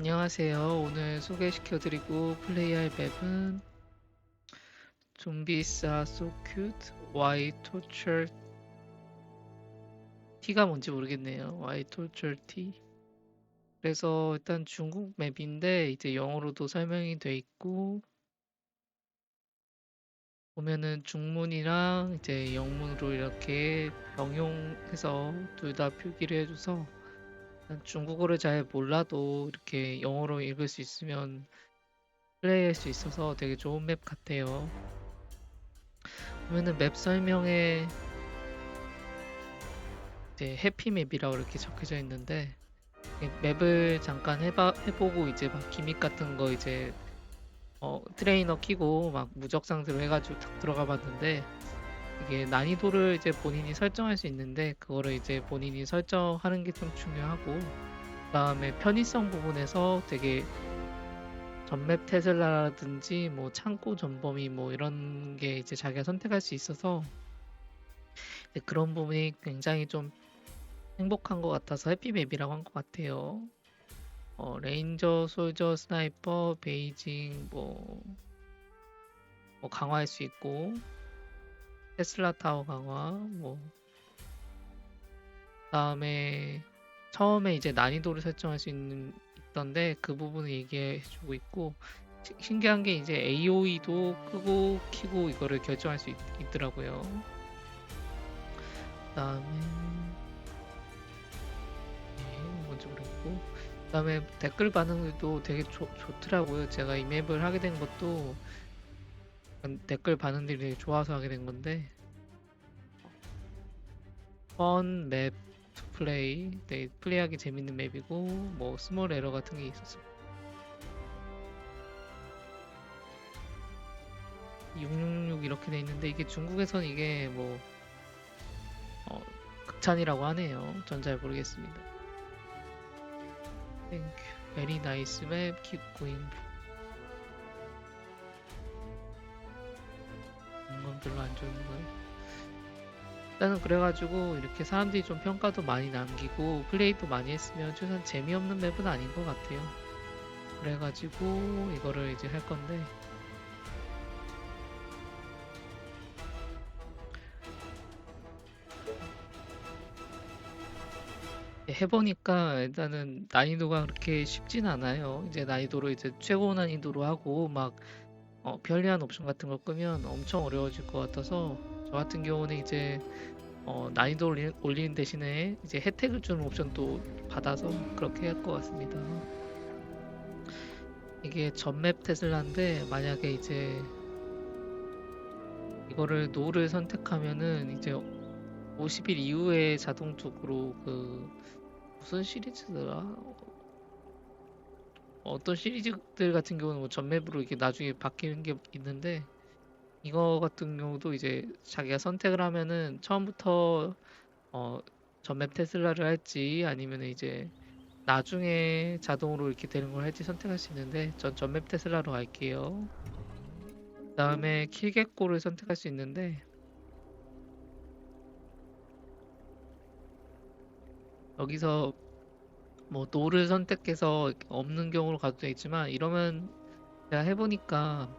안녕하세요. 오늘 소개시켜드리고 플레이할 맵은 Zombies are so cute. Why torture T가 뭔지 모르겠네요. Why torture T. 그래서 일단 중국 맵인데 이제 영어로도 설명이 돼 있고 보면은 중문이랑 이제 영문으로 이렇게 병용해서 둘 다 표기를 해줘서 일단 중국어를 잘 몰라도 이렇게 영어로 읽을 수 있으면 플레이할 수 있어서 되게 좋은 맵 같아요. 보면은 맵 설명에 이제 해피맵이라고 이렇게 적혀져 있는데 맵을 잠깐 해보고 이제 막 기믹 같은 거 이제 트레이너 키고 막 무적 상대로 해가지고 탁 들어가 봤는데 이게 난이도를 이제 본인이 설정할 수 있는데 그거를 이제 본인이 설정하는 게 좀 중요하고 그다음에 편의성 부분에서 되게 전맵 테슬라라든지 뭐 창고 전범위 뭐 이런 게 이제 자기가 선택할 수 있어서 그런 부분이 굉장히 좀 행복한 것 같아서 해피맵이라고 한 것 같아요. 레인저, 솔저, 스나이퍼, 베이징 뭐 강화할 수 있고 테슬라 타워 강화 뭐 그다음에 처음에 이제 난이도를 설정할 수 있던데 그 부분을 얘기해주고 있고 신기한 게 이제 AOE도 끄고 키고 이거를 결정할 수 있더라고요. 그다음에 뭔지 모르겠고 그다음에 댓글 반응들도 되게 좋더라고요. 제가 이 맵을 하게 된 것도 댓글 반응들이 되게 좋아서 하게 된 건데 펀 맵 투 플레이 되게 플레이하기 재밌는 맵이고 뭐 스몰 에러 같은 게 있었어요. 666 이렇게 돼 있는데 이게 중국에선 이게 뭐 극찬이라고 하네요. 전 잘 모르겠습니다. 땡큐. 베리 나이스 맵 킵 고잉. 이건 별로 안 좋은 거예요. 일단은 그래가지고 이렇게 사람들이 좀 평가도 많이 남기고 플레이도 많이 했으면 최소한 재미없는 맵은 아닌 것 같아요. 그래가지고 이거를 이제 할 건데 해보니까 일단은 난이도가 그렇게 쉽진 않아요. 이제 난이도로 이제 최고 난이도로 하고 막 편리한 옵션 같은 걸 끄면 엄청 어려워질 것 같아서 저 같은 경우는 이제 난이도 올리는 대신에 이제 혜택을 주는 옵션도 받아서 그렇게 할 것 같습니다. 이게 전맵 테슬라인데 만약에 이제 이거를 노를 선택하면은 이제 50일 이후에 자동적으로 그 무슨 시리즈더라? 어떤 시리즈들 같은 경우는 뭐 전맵으로 이게 나중에 바뀌는 게 있는데 이거 같은 경우도 이제 자기가 선택을 하면은 처음부터 어, 전맵 테슬라를 할지 아니면 이제 나중에 자동으로 이렇게 되는 걸 할지 선택할 수 있는데 전 전맵 테슬라로 갈게요. 그 다음에 킬겟고를 선택할 수 있는데 여기서 뭐 노를 선택해서 없는 경우로 가도 되겠지만 이러면 제가 해보니까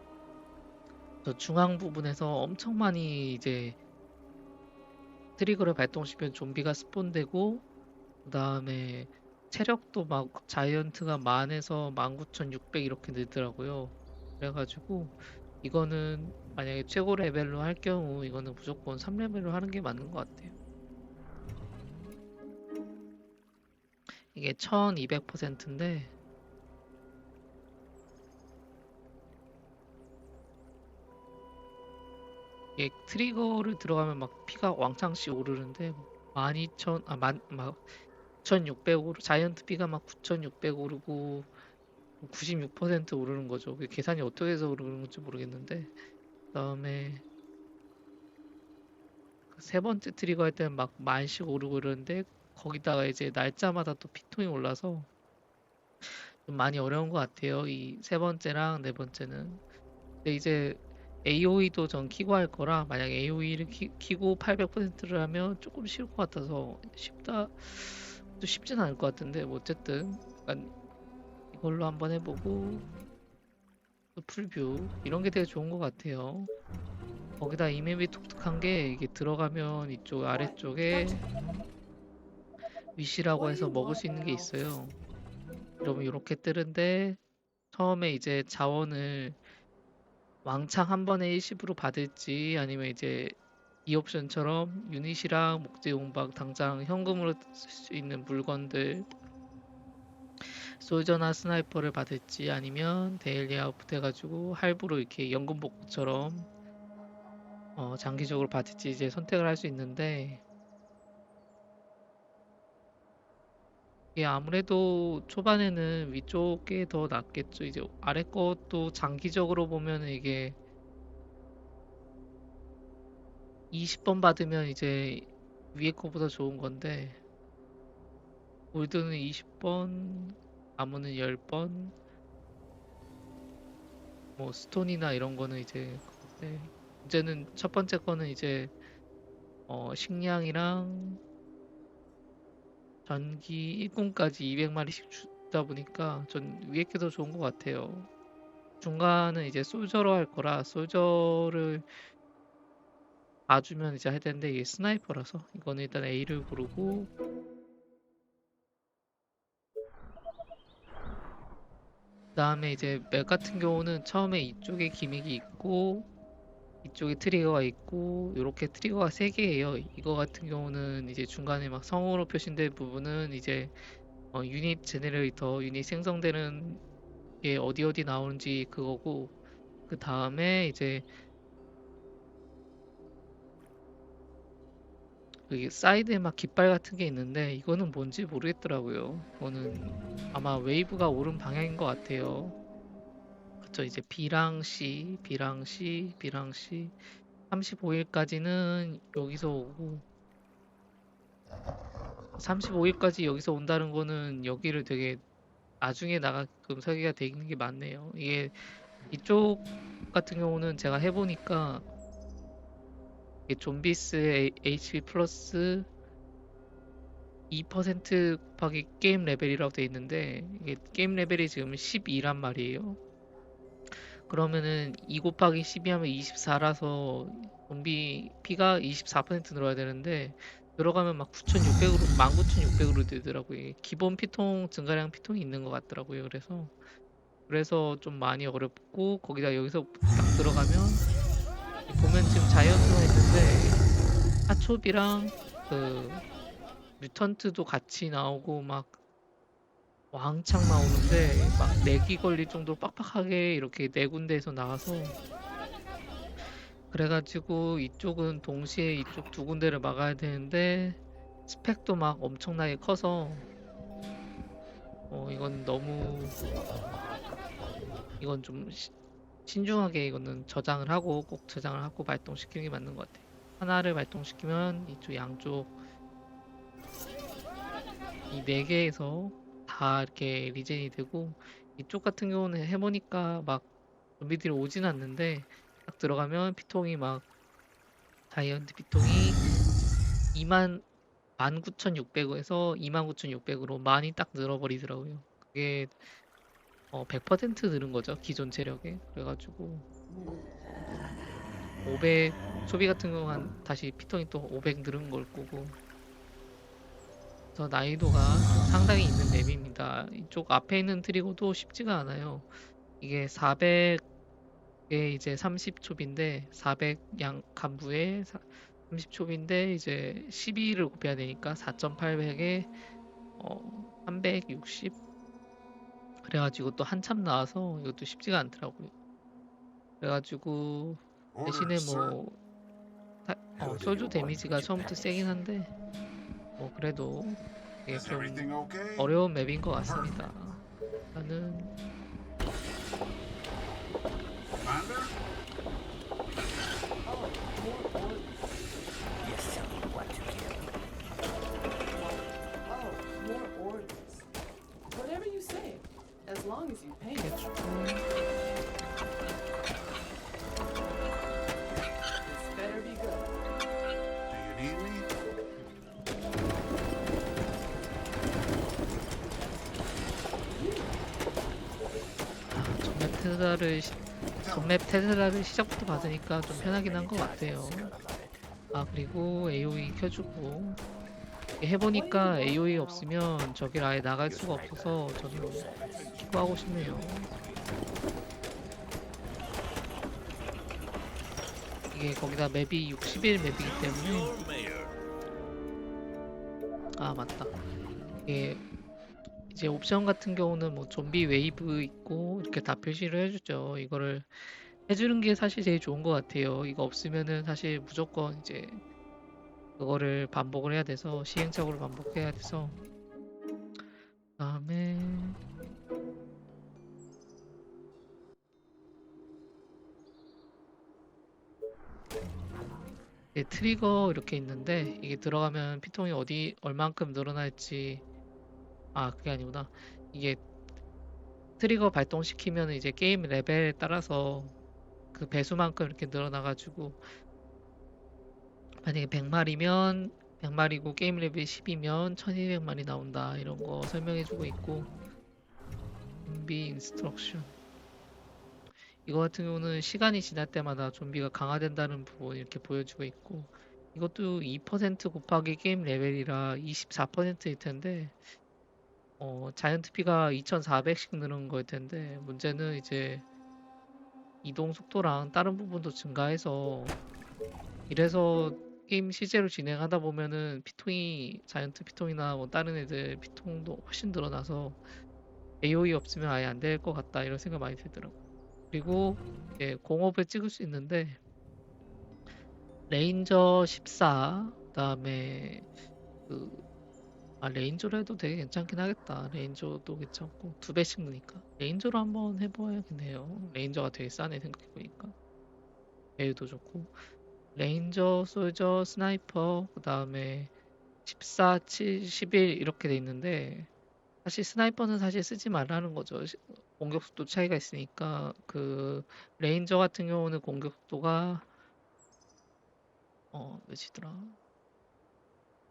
저 중앙 부분에서 엄청 많이 이제 트리거를 발동시키면 좀비가 스폰되고 그 다음에 체력도 막 자이언트가 만에서 19,600 이렇게 늘더라고요. 그래가지고 이거는 만약에 최고 레벨로 할 경우 이거는 무조건 3레벨로 하는 게 맞는 것 같아요. 이게 1200%인데 이게 트리거를 들어가면 막 피가 왕창씩 오르는데 12,000, 막 9,600 오르, 자이언트 피가 막 9,600 오르고 96% 오르는 거죠. 그게 계산이 어떻게 해서 오르는 건지 모르겠는데 그다음에 세 번째 트리거 할 때는 막 만씩 오르고 이러는데 거기다가 이제 날짜마다 또 피통이 올라서 좀 많이 어려운 것 같아요. 이 세 번째랑 네 번째는. 근데 이제 AOE도 전 키고 할 거라 만약에 AOE를 키고 800%를 하면 조금 쉬울 것 같아서 쉽다 또 쉽진 않을 것 같은데 뭐 어쨌든 약간 그걸로 한번 해보고 또 풀뷰 이런 게 되게 좋은 것 같아요. 거기다 이 맵이 독특한 게 이게 들어가면 이쪽 아래쪽에 위시라고 해서 먹을 수 있는 게 있어요. 그러면 이렇게 뜨는데 처음에 이제 자원을 왕창 한 번에 일시불로 받을지 아니면 이제 이 옵션처럼 유닛이랑 목재 용박 당장 현금으로 쓸 수 있는 물건들 솔저나 스나이퍼를 받을지 아니면 데일리 아웃풋 해가지고 할부로 이렇게 연금 복구처럼 장기적으로 받을지 이제 선택을 할 수 있는데 이게 아무래도 초반에는 위쪽에 더 낫겠죠. 이제 아래 것도 장기적으로 보면 이게 20번 받으면 이제 위에 거보다 좋은 건데 골드는 20번, 나무는 10번, 뭐 스톤이나 이런 거는 이제 그건데 문제는 첫 번째 거는 이제 식량이랑 전기 일꾼까지 200마리씩 주다 보니까 전 위에 게 더 좋은 것 같아요. 중간은 이제 솔저로 할 거라 솔저를 봐주면 이제 할 텐데 이게 스나이퍼라서 이거는 일단 A를 고르고 그다음에 이제 맵 같은 경우는 처음에 이쪽에 기믹이 있고 이쪽에 트리거가 있고 이렇게 트리거가 3개예요. 이거 같은 경우는 이제 중간에 막 성으로 표시된 부분은 이제 유닛 제네레이터 유닛 생성되는 게 어디 어디 나오는지 그거고 그 다음에 이제 여기 사이드에 막 깃발 같은 게 있는데 이거는 뭔지 모르겠더라고요. 이거는 아마 웨이브가 오른 방향인 것 같아요. 그쵸 이제 B랑 C, B랑 C, B랑 C 35일까지는 여기서 오고 35일까지 여기서 온다는 거는 여기를 되게 나중에 나가끔 설계가 되어 있는 게 맞네요. 이게 이쪽 같은 경우는 제가 해보니까 이게 좀비스 HP 플러스 2% 곱하기 게임 레벨이라고 되어 있는데 이게 게임 레벨이 지금 12란 말이에요. 그러면은 2 곱하기 12 하면 24라서 좀비 피가 24% 늘어야 되는데 들어가면 막 9,600으로 19,600으로 되더라고요. 이게 기본 피통 증가량 피통이 있는 것 같더라고요. 그래서 좀 많이 어렵고 거기다 여기서 딱 들어가면 보면 지금 자이언트가 있는데 하초비랑 그 뮤턴트도 같이 나오고 막 왕창 나오는데 막 내기 걸릴 정도로 빡빡하게 이렇게 네 군데에서 나와서 그래가지고 이쪽은 동시에 이쪽 두 군데를 막아야 되는데 스펙도 막 엄청나게 커서 이건 너무 이건 좀 신중하게 이거는 저장을 하고 꼭 저장을 하고 발동시키는 게 맞는 것 같아요. 하나를 발동시키면 이쪽 양쪽 이 네 개에서 다 이렇게 리젠이 되고 이쪽 같은 경우는 해보니까 막 좀비들이 오진 않는데 딱 들어가면 피통이 막 다이언트 피통이 2만 19,600에서 29,600으로 많이 딱 늘어버리더라고요. 그게 100% 늘은 거죠. 기존 체력에. 그래가지고 500 소비 같은 경우는 다시 피통이 또 500 늘은 걸 거고 그래서 난이도가 좀 상당히 있는 맵입니다. 이쪽 앞에 있는 트리거도 쉽지가 않아요. 이게 400에 이제 30촉인데 400 양 간부에 30촉인데 이제 12를 곱해야 되니까 4,800에 360 그래가지고 또 한참 나와서 이것도 쉽지가 않더라고요. 그래가지고 대신에 뭐 솔주 데미지가 처음부터 세긴 한데 뭐 그래도 이게 좀 어려운 맵인 것 같습니다. 나는 Whatever you say, as long as you pay. 대충 This better be good. Do you need me? 전맵 테슬라를 시작부터 받으니까 좀 편하긴 한 것 같아요. 아 그리고 AOE 켜주고 해보니까 AOE 없으면 저길 아예 나갈 수가 없어서 저도 기부하고 싶네요. 이게 거기다 맵이 60일 맵이기 때문에 아 맞다. 이게 이제 옵션 같은 경우는 뭐 좀비 웨이브 있고 이렇게 다 표시를 해주죠. 이거를 해주는 게 사실 제일 좋은 것 같아요. 이거 없으면은 사실 무조건 이제 그거를 반복을 해야 돼서 시행착오를 반복해야 돼서 그다음에 트리거 이렇게 있는데 이게 들어가면 피통이 어디 얼만큼 늘어날지 아 그게 아니구나. 이게 트리거 발동시키면 이제 게임 레벨에 따라서 그 배수만큼 이렇게 늘어나가지고 만약에 100마리면 100마리고 게임 레벨이 10이면 1200마리 나온다 이런 거 설명해주고 있고 좀비 인스트럭션 이거 같은 경우는 시간이 지날 때마다 좀비가 강화된다는 부분 이렇게 보여주고 있고 이것도 2% 곱하기 게임 레벨이라 24%일 텐데 자이언트 피가 2400씩 느는 거일 텐데 문제는 이제 이동 속도랑 다른 부분도 증가해서 이래서 게임 실제로 진행하다 보면은 피통이 자이언트 피통이나 뭐 다른 애들 피통도 훨씬 늘어나서 AOE 없으면 아예 안 될 것 같다 이런 생각 많이 들더라고. 그리고 이제 공업을 찍을 수 있는데 레인저 14 그다음에 레인저로 해도 되게 괜찮긴 하겠다. 레인저도 괜찮고 2배씩 느니까 레인저로 한번 해봐야겠네요. 레인저가 되게 싸네 생각해보니까 배율도 좋고 레인저, 솔저, 스나이퍼 그 다음에 14, 7, 11 이렇게 돼 있는데 사실 스나이퍼는 사실 쓰지 말라는 거죠. 공격 속도 차이가 있으니까 그 레인저 같은 경우는 공격 속도가 몇이더라?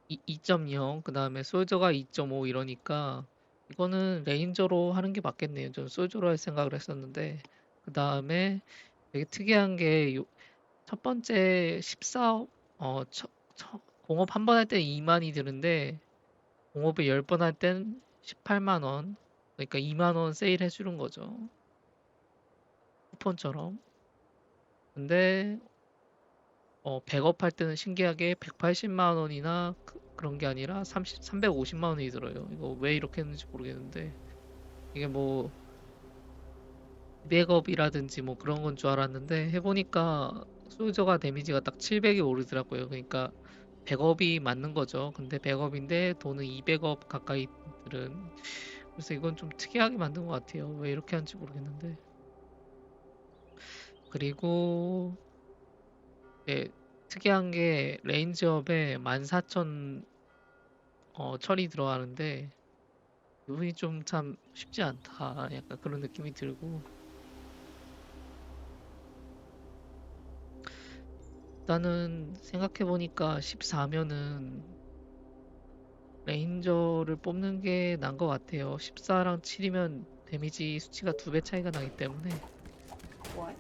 2.0 그 다음에 솔저가 2.5 이러니까 이거는 레인저로 하는 게 맞겠네요. 전 솔저로 할 생각을 했었는데 그 다음에 되게 특이한 게 첫 번째 14 공업 한 번 할 때 2만이 드는데 공업을 10번 할 땐 18만 원 그러니까 2만 원 세일 해주는 거죠. 쿠폰처럼. 근데 100업 할 때는 신기하게 180만 원이나 그런 게 아니라 350만 원이 들어요. 이거 왜 이렇게 했는지 모르겠는데 이게 뭐 200업이라든지 뭐 그런 건 줄 알았는데 해보니까 솔저가 데미지가 딱 700이 오르더라고요. 그러니까 100업이 맞는 거죠. 근데 100업인데 돈은 200업 가까이 들은 그래서 이건 좀 특이하게 만든 것 같아요. 왜 이렇게 하는지 모르겠는데 그리고 특이한 게 레인지업에 14,000 철이 들어가는데 이 부분이 좀 참 쉽지 않다. 약간 그런 느낌이 들고 일단은 생각해보니까 14면은 레인저를 뽑는 게 나은 것 같아요. 14랑 7이면 데미지 수치가 2배 차이가 나기 때문에 What?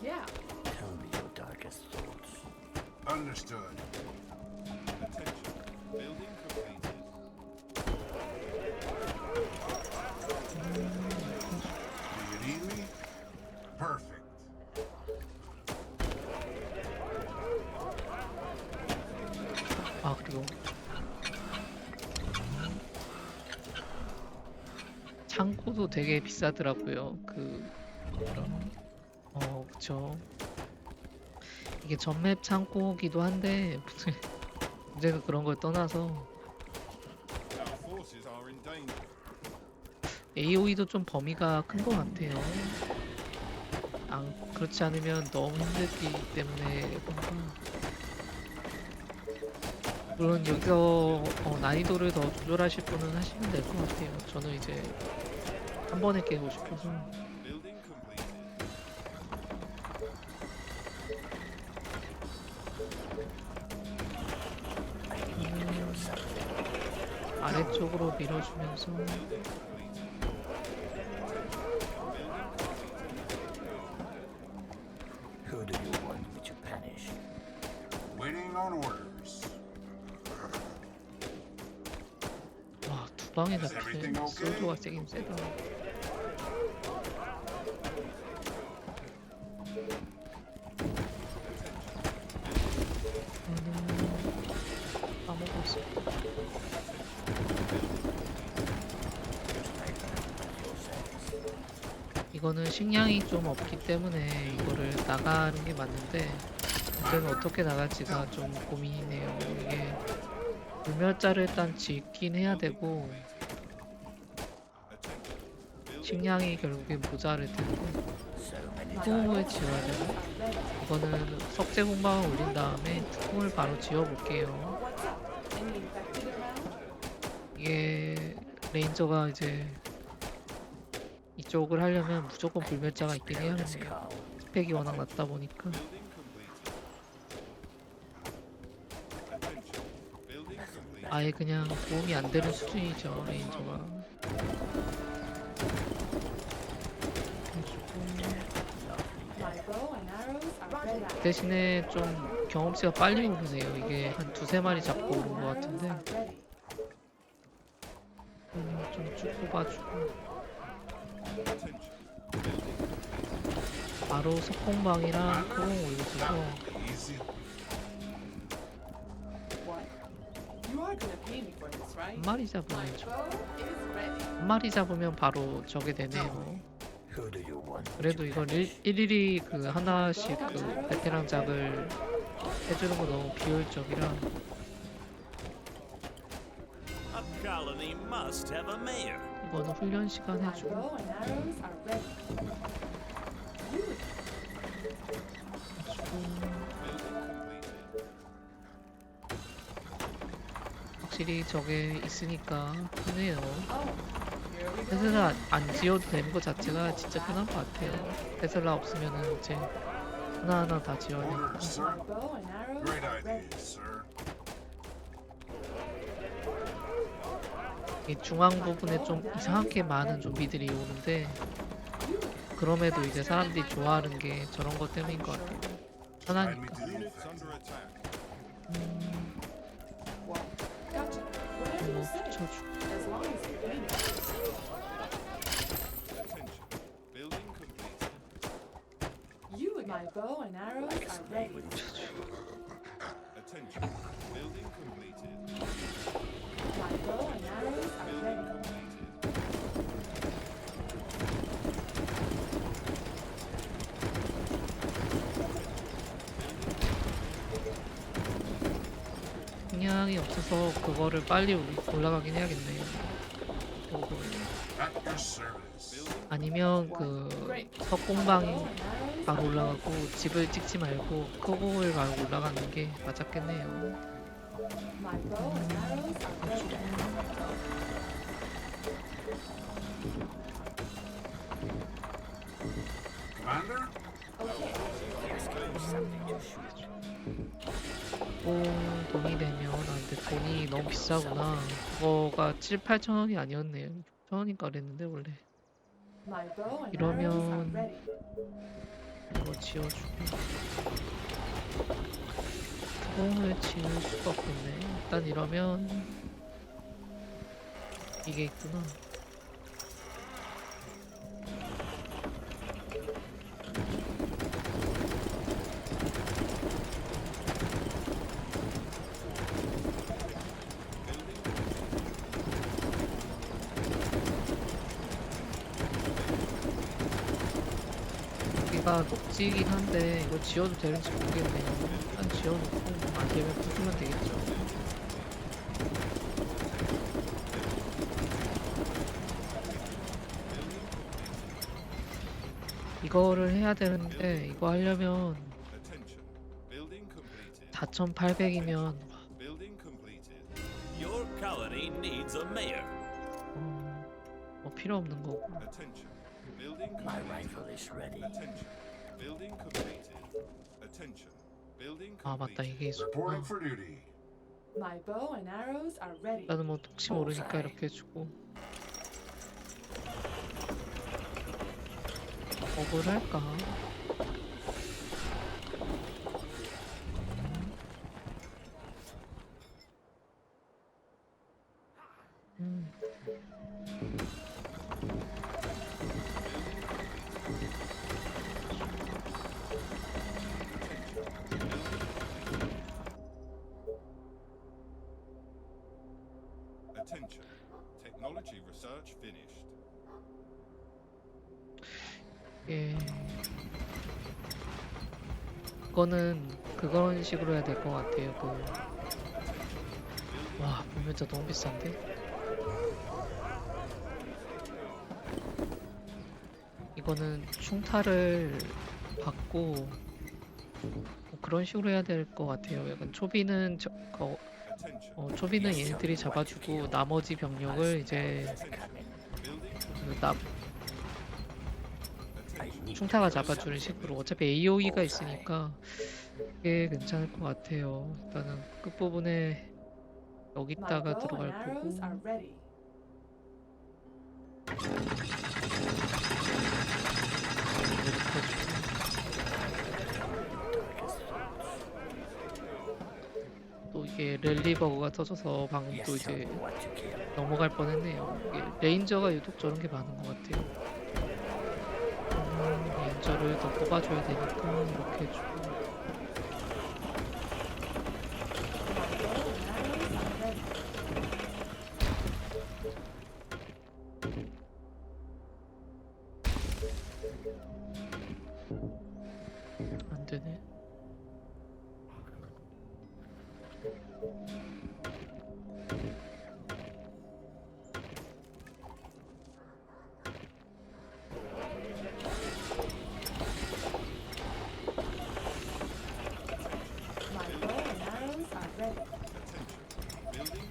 Yeah. Tell me your darkest thoughts. Understood. Attention. Building completed. Do you need me? Perfect. 그리고 창고도 되게 비싸더라고요. 그쵸. 이게 전맵 창고기도 한데 문제는 그런 걸 떠나서 Our forces are in danger. AOE도 좀 범위가 큰 것 같아요. 그렇지 않으면 너무 힘들기 때문에 뭔가 물론 여기서 난이도를 더 조절하실 분은 하시면 될 것 같아요. 저는 이제 한 번에 깨고 싶어서 Building completed. 아래쪽으로 밀어주면서 Building completed. Building completed. 방에 잡히는 소주가 세긴 세다. 까먹고 있어. 이거는 식량이 좀 없기 때문에 이거를 나가는 게 맞는데 문제는 어떻게 나갈지가 좀 고민이네요. 이게 불멸자를 일단 짓긴 해야 되고 식량이 결국에 모자랄 텐데 특공을 지어야 되고 이거는 석재 공방을 올린 다음에 특공을 바로 지어볼게요. What's up? Any infected around? 이게 레인저가 이제 이쪽을 하려면 무조건 불멸자가 있긴 해야 Let's 하네요. go. 스펙이 워낙 낮다 보니까. 아예 그냥 도움이 안 되는 수준이죠, 레인저가. My bow and arrows are ready. 대신에 좀 경험치가 빨리 오르네요. 이게 한 두세 마리 잡고 오른 것 같은데 Arrows are ready. 좀쭉 뽑아주고 바로 석공방이랑 크공 올려줘서 Easy. What? You are gonna pay me for this, right? 한 마리 잡으면 Bow is ready. 한 마리 잡으면 바로 저게 되네요. Who do you want? 그래도 이건 일일이 그 하나씩 그 베테랑 작을 해주는 거 너무 비효율적이라 A colony must have a mayor. 이거는 훈련 시간 My 해주고 bow and arrows are ready. 확실히 저게 있으니까 편해요. Oh, here we go. 테슬라 안 지어도 되는 것 자체가 진짜 편한 것 같아요. 테슬라 없으면은 이제 하나하나 다 지어야 되니까. Orders, My sir. bow and arrows Great are ready. idea, sir. 이 중앙 부분에 좀 이상하게 많은 좀비들이 오는데 그럼에도 이제 사람들이 좋아하는 게 저런 것 때문인 것 같아요. Find me 편하니까. to the Units infected. under attack. What? Gotcha. Whatever you say. 붙여주고 As long as you pay me. Attention. Building completed. You again. My bow and arrows are ready. Attention. Building completed. My bow and arrows are Building ready. completed. 식량이 없어서 그거를 빨리 올라가긴 해야겠네요. 그리고 At your service. 아니면 그 석공방이 바로 올라가고 집을 찍지 말고 크공을 바로 올라가는 게 맞았겠네요. My bow and arrows are ready. Commander? 돈이 되면 안돼 돈이 너무 비싸구나. 그거가 7, 8천 원이 아니었네요. 6천 원인가 그랬는데 원래. My bow and arrows are 이러면 ready. 이거 지어주고 뚜껑을 지을 수가 없겠네. 일단 이러면 이게 있구나. 여기가 녹지이긴 한데 이거 지어도 되는지 모르겠네요. 일단 지어놓고 안 되면 부수면 되겠죠. 이거를 해야 되는데 이거 하려면 Attention. Building completed. 4,800이면 Building completed. Your colony needs a mayor. 뭐 필요 없는 거고. Attention. Building My completed. rifle is ready. Attention. Building completed. Attention. Building 아 맞다 completed. 이게 있었구나. Reporting for duty. My bow and arrows are ready. 나는 뭐 혹시 모르니까 이렇게 해주고 업을 할까? Attention. Technology research finished. 예. 이거는 그런 식으로 해야 될 것 같아요. 와, 보면자 너무 비싼데? 이거는 충타를 받고 뭐 그런 식으로 해야 될 것 같아요. 약간 초비는 Attention. 초비는 얘네들이 잡아주고 나머지 병력을 이제 그 충타가 잡아주는 식으로. 어차피 AOE가 있으니까 그게 괜찮을 것 같아요. 일단은 끝부분에 My 여기다가 bow 들어갈 and 거고. arrows are ready. 또 이게 랠리 버그가 터져서 방금 또 Yes, tell 이제 me what to kill. 넘어갈 뻔했네요. 이게 레인저가 유독 저런 게 많은 것 같아요. 레인저를 더 뽑아줘야 되니까 이렇게 해주고. 안 되네. My bow and arrows are ready. Building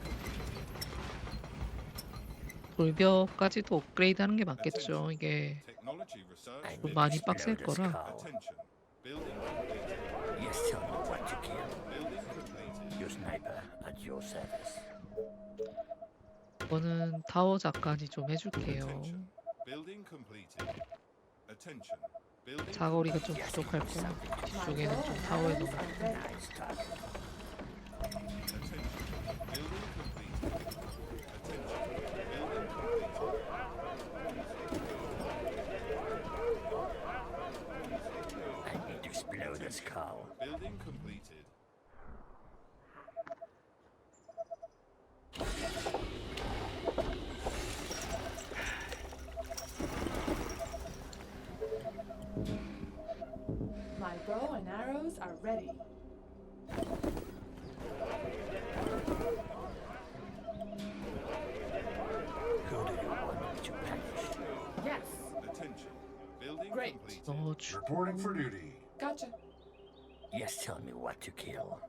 돌벽까지도 업그레이드 하는 게 맞겠죠. 이게 technology research I 좀 need 많이 to 빡셀 explode this 거라. cow. Attention. Building completed. Yes, tell me what to kill. Building completed. Your sniper at your service. 이거는 타워 작가니 좀 해줄게요. Attention. Building completed. Attention. Building 사거리가 좀 Yes, 부족할 give me 거라 something to My 뒤쪽에는 bow 좀 and 타워에 arrows 넣어. are ready. nice target. Attention. Building completed. Attention. Building completed. I need to explode this cow. Building completed. My bow and arrows are ready. Who do you want me to punish? Yes. Attention. Building Great. completed. 넣어주고. Reporting for duty. Gotcha. Yes, tell me what to kill.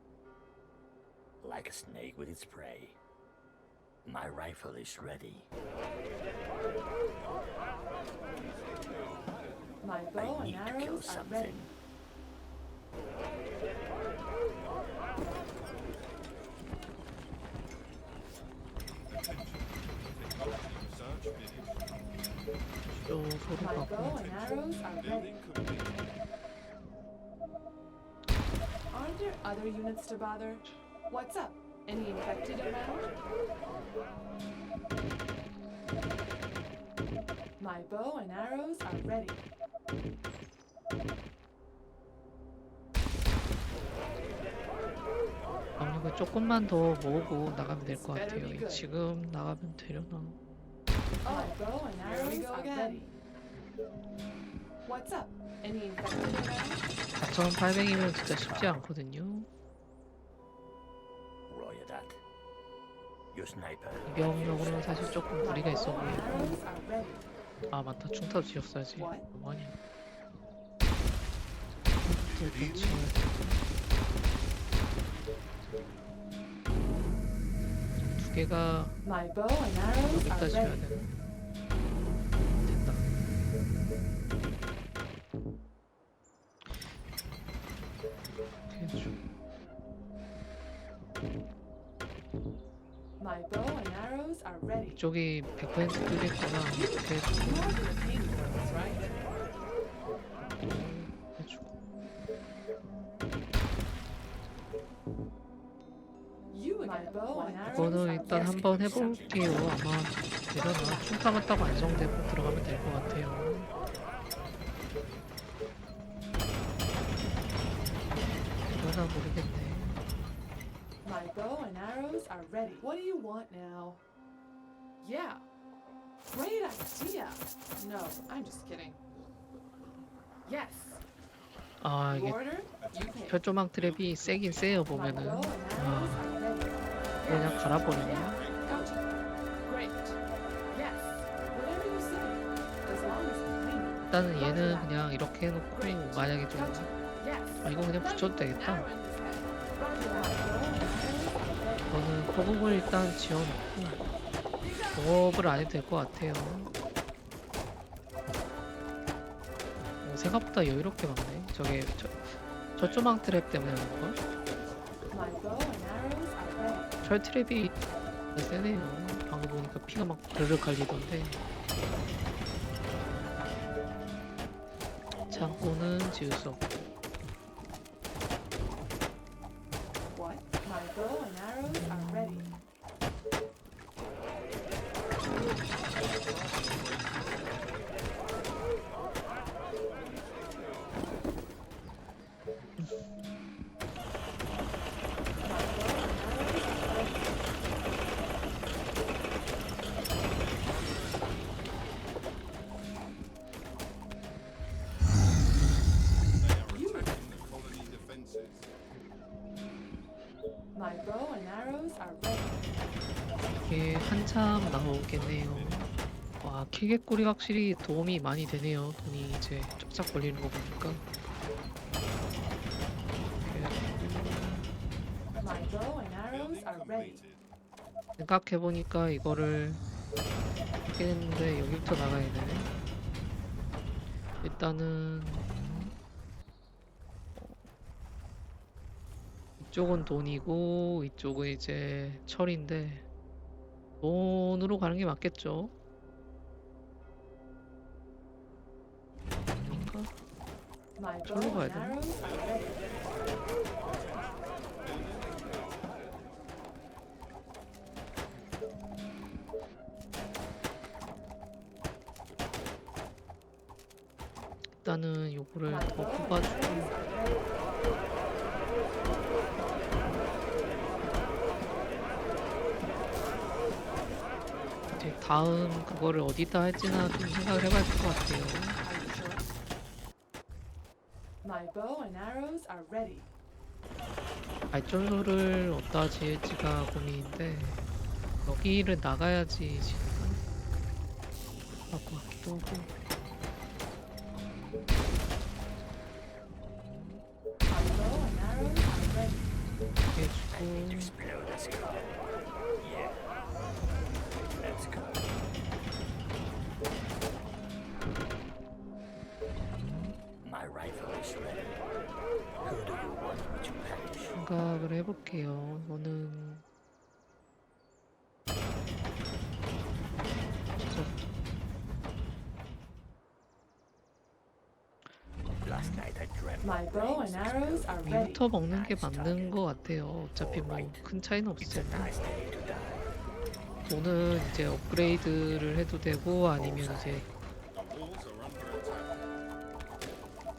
Like a snake with its prey. My rifle is ready. My bow I and need to kill arrows are ready. something. Attention. Technology research finished. 쪽으로 My 가고. bow and arrows are ready. Building completed. Aren't there other units to bother? What's up? Any infected around? My bow and arrows are ready. 압력을 조금만 더 모으고 나가면 될 것 같아요. 이게 지금 나가면 되려나? My bow and arrows are ready. What's up? Any infected around? 4,800이면 진짜 쉽지 않거든요. Roger that. Your sniper. 이병력으로는 사실 조금 My 무리가 있어 bow and 보이고. arrows are ready. 아 맞다, 충타도 지었어야지. What? 뭐하냐? Take it easy. 두 개가 My bow and arrows 여기다 are 지어야 ready. 되나? 된다. 이렇게 해줘. My bow and arrows are ready. 이쪽이 100% 뚫릴 거라 이렇게 해주고. You're the paid ones, right? 해주고. You my bow and 이거는 일단 한번 해볼게요. 아마 되려나? 충탐을 따고 완성되고 들어가면 될 것 같아요. 되려나 모르겠네. My bow and arrows are ready. What do you want now? Yeah. Great idea. No, I'm just kidding. Yes. 아 You 이게 order, you pay. 철조망 트랩이 세긴 세요 My 보면은. bow and arrows 아 are ready. 그냥 갈아버리네. Yeah, gotcha. Great. Yes. Whatever you say. As long as you pay me. 일단은 얘는 그냥 이렇게 해놓고 만약에 좀 Gotcha. Yes. 아, 이거 그냥 붙여도 되겠다. Arrow in his head. Roger that. My bow and arrows are ready. 저는 포급을 일단 지어놓고 공업을 안 해도 될 것 같아요. 생각보다 여유롭게 막네. 저게 저조망 트랩 때문에 그런가? My bow and arrows are ready. 철 트랩이 세네요. 방금 보니까 피가 막 드르륵 갈리던데. 창고는 지을 수 없고. What? My bow and arrows are ready. They are attacking the colony defenses. My bow and arrows are ready. 이게 한참 나오겠네요. 와, 킬개꿀이 확실히 도움이 많이 되네요. 돈이 이제 쫙쫙 걸리는 거 보니까. My bow and arrows Building are ready. completed. 생각해보니까 이거를 하긴 했는데 여기부터 나가야 되네. 일단은 이쪽은 돈이고 이쪽은 이제 철인데 돈으로 가는 게 맞겠죠? 아닌가? My bow 절로 가야 and 되나? arrows are ready. 일단은 요거를 My 더 bow and 뽑아주고 arrows are ready. 이제 다음 그거를 어디다 할지나 좀 생각을 해봐야 될 것 같아요. Are you sure? My bow and arrows are ready. 발전소를 어디다 지을지가 고민인데 여기를 나가야지 지금 나을 것 같기도 하고. My bow and arrows are ready. 이렇게 해주고 Explode. Let's go. Yeah. Let's go. My rifle is ready. Who do you want me to punish? 생각을 해볼게요. 이거는 진짜 Last night I dreamt My bow and arrows are ready. 위부터 먹는 게 맞는 것 같아요. 어차피 뭐 큰 차이는 없을 it's a 텐데. nice day to die. 돈은 이제 업그레이드를 해도 되고 아니면 이제 The walls are under attack.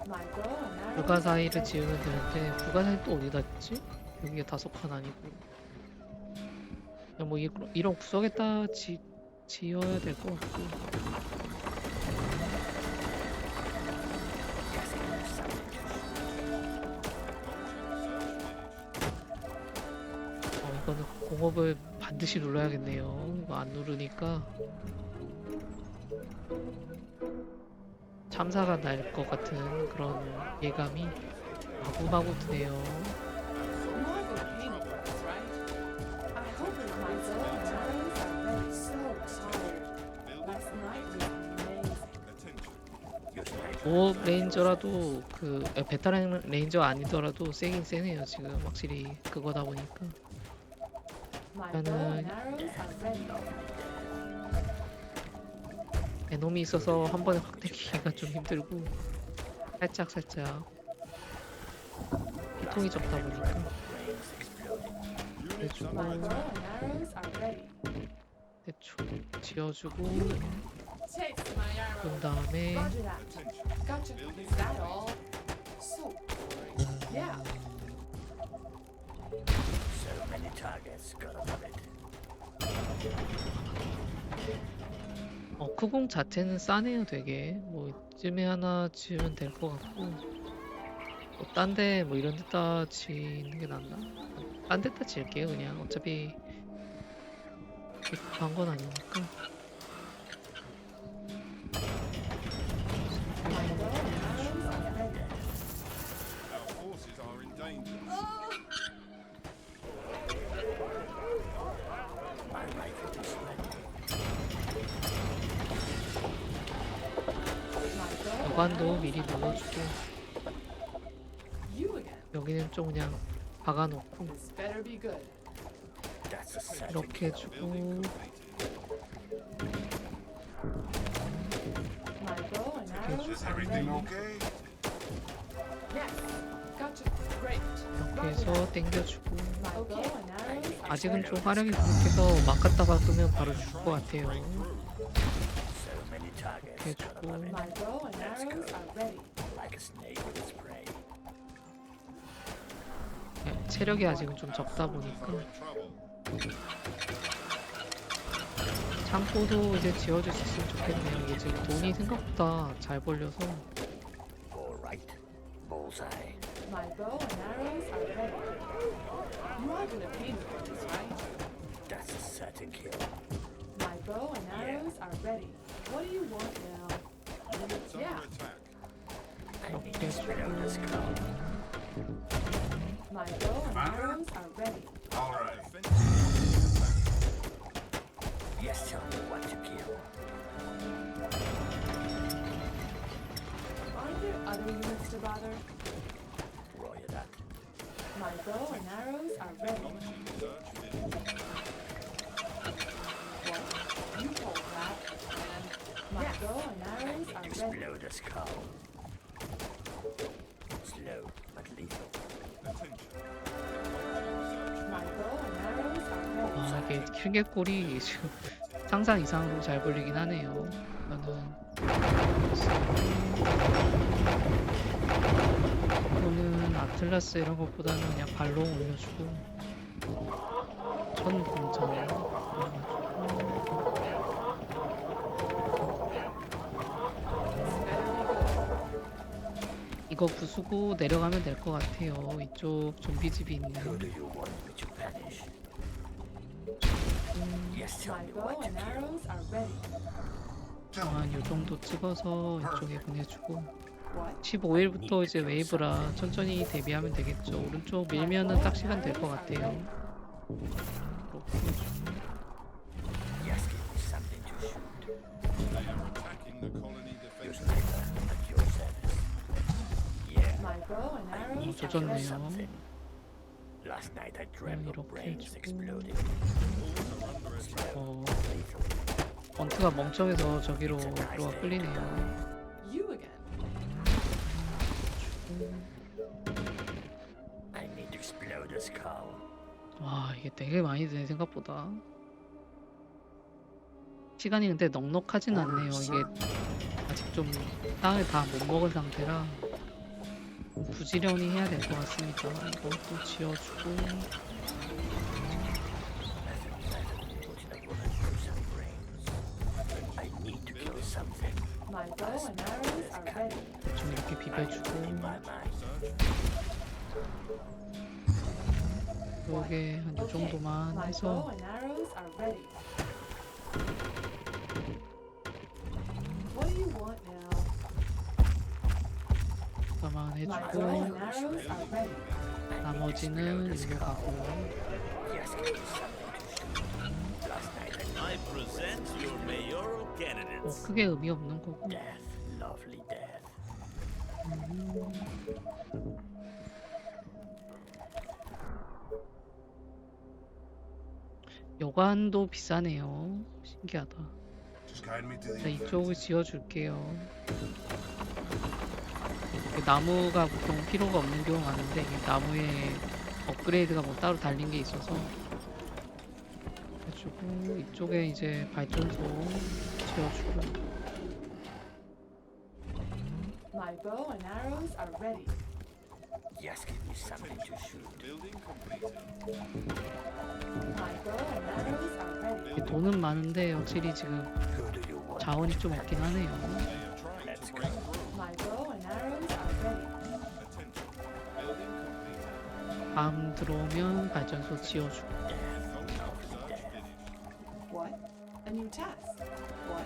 My bow and arrows 불가사의를 지으면 되는데 불가사의 또 어디다 있지? 여기가 5칸 아니고 그냥 뭐 이런 구석에다 지어야 될 것 같고. 이거는 공업을 반드시 눌러야겠네요. 이거 안 누르니까 참사가 날 것 같은 그런 예감이 마구마구 드네요. You have been paying for this, right? I hope that my bow and arrows are ready. So tired. Last night was amazing. Attention. Use my 보호 레인저라도 그 베테랑 레인저 아니더라도 세긴 세네요. 지금 확실히 그거다 보니까. My bow and arrows are ready. 에놈이 있어서 한 번에 확 때리기가 좀 힘들고 살짝 피통이 적다 보니까. brains exploding. You 해주고 My bow and arrows are ready. 대충 지어주고 Take my 그런 arrow. 다음에 Roger that. Gotcha. Is that all? So, yeah. So many targets, gotta love it. 크공 자체는 싸네요 되게. 뭐 이쯤에 하나 지으면 될 것 같고 뭐 딴 데 뭐 이런 데다 지는 게 낫나? 딴 데다 지을게요 그냥. 어차피 급한 건 아니니까. My bow and arrows are ready. Our forces are in danger. My rifle is ready. My bow and 여관도 arrows 미리 are ready. 눌러주고 You again. 여기는 좀 그냥 박아놓고 This better be good. That's a certain 이렇게 kill. 해주고 My bow and arrows Is are everything ready. okay? Yes. Gotcha. Great. 이렇게 해서 당겨주고 My bow and arrows are 아직은 ready. 좀 화력이 부족해서 막 갖다 박으면 바로 죽을 것 같아요. So many targets, 이렇게 gotta 해주고 love it. My bow and arrows are ready. Like a snake with its prey. 체력이 아직은 좀 적다 보니까 In trouble. 창고도 이제 지어줄 수 있으면 좋겠네요. 이게 지금 돈이 생각보다 잘 벌려서 All right, bullseye. My bow and arrows are ready. You are gonna pay me for this, right? That's a certain kill. My bow and arrows are ready. What do you want now? Units Yeah. under attack. I need Okay. to spread out the skull. My bow and Commander? arrows are ready. All right. Defenses Yes, tell me what to kill. Aren't there other units to bother? Roger that. My bow and arrows are ready. search village. What? You told that, and my bow and I arrows need are to ready. explode the skull. Slow but lethal. Attention. My bow and arrows are ready. 아 이게 킬개골이 지금 상상 이상으로 잘 벌리긴 하네요. 이거는 아틀라스 이런 것보다는 그냥 발롱 올려주고 천 공장 올려주고 이거 부수고 내려가면 될 것 같아요. 이쪽 좀비집이 있는. Who do you want me to punish? Yes, tell My me bow what to and kill. arrows are ready. Tell me. 한 요 정도 찍어서 이쪽에 보내주고 What? 15일부터 이제 웨이브라 천천히 대비하면 되겠죠. 오른쪽 밀면은 딱 시간 될 것 같아요. 이렇게 해주고 Yes, give me something to shoot. They are attacking the colony Your defenses. sniper at your service. Yeah, My bow and I arrows need to are kill 좋네요. something. Last night I dreamt of 이렇게 brains 해주고. exploding. 어, Lethal. 번트가 멍청해서 저기로 들어가 끌리네요. You again. I need to explode the skull. 와 이게 되게 많이 드네 생각보다. 시간이 근데 넉넉하진 않네요. 이게 아직 좀 땅을 다 못 먹은 상태라 부지런히 해야 될 것 같습니다. 이것도 지어주고 Putting a bullet through some brains. I need to kill something. My bow and arrows are ready. 좀 이렇게 비벼주고 In my mind. 요게 한 요 Okay. 정도만 My bow 해서 and arrows are ready. What do you want now? 가만 My bow 해주고 and arrows are ready. 나머지는 일로 가고 Yes, give me something to shoot. Last night I I present your mayoral 뭐 candidates. 크게 의미 없는 거고 death, lovely death. 여관도 비싸네요. 신기하다. Just guide me to 자, the 이쪽을 지어줄게요. 이게 나무가 보통 필요가 없는 경우가 많은데 이게 나무에 업그레이드가 뭐 따로 달린 게 있어서 지어주고 이쪽에 이제 발전소 지어주고. My bow and arrows are ready. Just give me something to shoot. Building completed. My bow and arrows are ready. 이게 돈은 많은데 확실히 지금 Who do you want? 자원이 좀 없긴 하네요. They are trying Let's to break go. through. My bow and arrows are ready. Attention. Building completed. 밤 들어오면 발전소 지어주고. Contact search finished. What? A new task. What?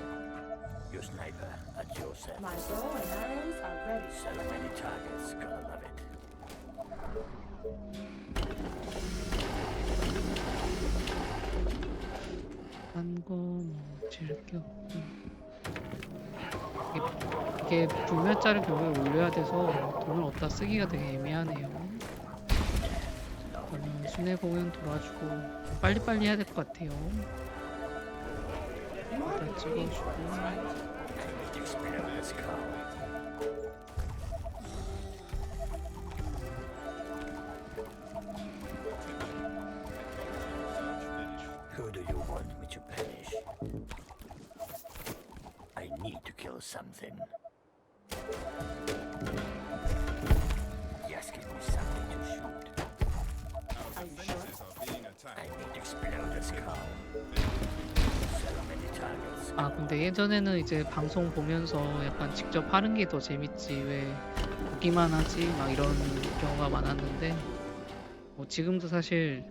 Your sniper at your service. My bow and arrows are ready. So many targets, gonna love it. 한거뭐 지을 게 없고. 이게 불멸자를 결국에 올려야 돼서 돈을 어디다 쓰기가 되게 애매하네요. 저는 순회 공연 돌아주고 빨리빨리 해야 될 것 같아요. You are 일단 being paid 찍어주고. for this, right? Explode this car. Search finished. Who do you want me to punish? I need to kill something. Just give me something to shoot. Are you sure? Fences are being I attacked. need to explode this car. So many targets. 아 근데 예전에는 이제 방송 보면서 약간 직접 하는 게 더 재밌지 왜 보기만 하지 막 이런 경우가 많았는데 뭐 지금도 사실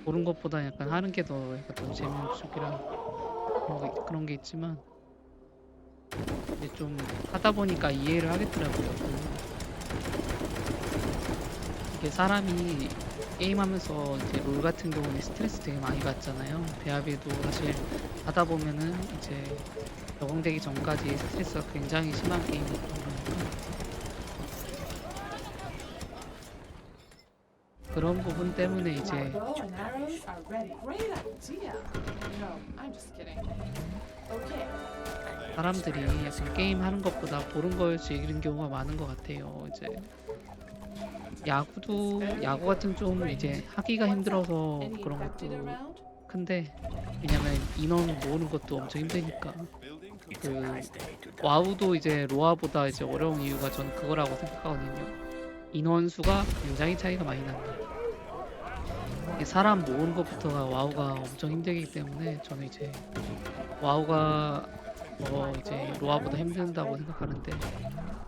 보는 것보다 약간 하는 게 더 약간 더 재밌는 쪽이라 그런 게 있지만 이제 좀 하다 보니까 이해를 하겠더라고요. 이게 사람이 게임하면서 이제 롤 같은 경우는 스트레스 되게 많이 받잖아요. 배합에도 사실 하다 보면은 이제 적응되기 전까지 스트레스가 굉장히 심한 게임이다 보니까 그런 부분 때문에 My 이제 bow and arrows are ready. Great idea. No, I'm just kidding. Okay. 사람들이 약간 게임 하는 것보다 보는 걸 즐기는 경우가 많은 것 같아요. 이제 야구 같은 좀 이제 하기가 힘들어서 Any 그런 infected 것도 around? 큰데 왜냐면 인원 모으는 것도 엄청 힘드니까. Building It's a 그 nice day to die. 와우도 이제 로아보다 이제 어려운 이유가 저는 그거라고 생각하거든요. 인원수가 굉장히 차이가 많이 난다. 이게 사람 모으는 것부터가 와우가 엄청 힘들기 때문에 저는 이제 와우가 이제 로아보다 힘든다고 생각하는데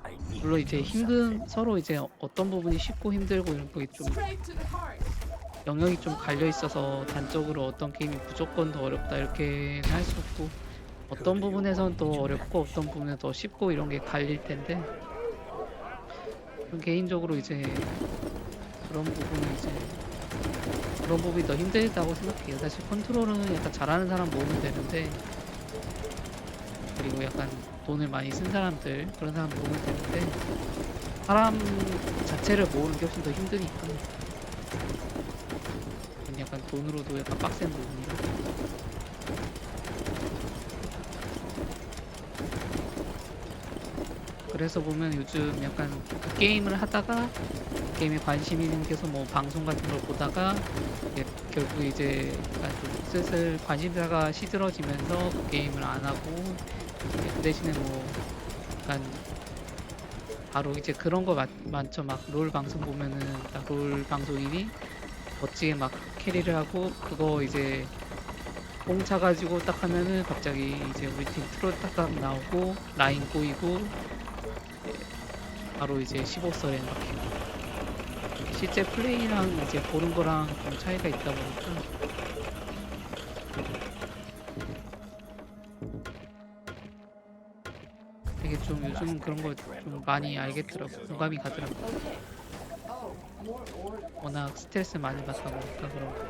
I need 물론 to 이제 kill something. 힘든 서로 이제 어떤 부분이 쉽고 힘들고 이런 게 좀 Straight to the heart. 영역이 좀 갈려 있어서 단적으로 어떤 게임이 무조건 더 어렵다 이렇게 할 수 없고 어떤 부분에선 더 어렵고 어떤 부분에 더 쉽고 이런 게 갈릴 텐데 저는 개인적으로 이제 그런 부분은 이제 그런 부분이 더 힘들다고 생각해요. 사실 컨트롤은 약간 잘하는 사람 모으면 되는데 그리고 약간 돈을 많이 쓴 사람들 그런 사람 모으면 되는데 사람 자체를 모으는 게 훨씬 더 힘드니까 약간 돈으로도 약간 빡센 부분이라 그래서 보면 요즘 약간 그 게임을 하다가 게임에 관심이 생겨서 뭐 방송 같은 걸 보다가 결국 이제 약간 좀 슬슬 관심사가 시들어지면서 그 게임을 안 하고 그 대신에 뭐 약간 바로 이제 그런 거 많죠. 막 롤 방송 보면은 딱 롤 방송인이 멋지게 막 캐리를 하고 그거 이제 뽕 차가지고 딱 하면은 갑자기 이제 우리 팀 트롤 딱딱 나오고 라인 꼬이고 바로 이제 15설에 막히고 실제 플레이랑 이제 보는 거랑 좀 차이가 있다 보니까 되게 좀 요즘은 그런 걸 좀 많이 알겠더라고 공감이 가더라고. Okay. Oh, more orders. 워낙 스트레스 많이 받다 보니까 그런 거.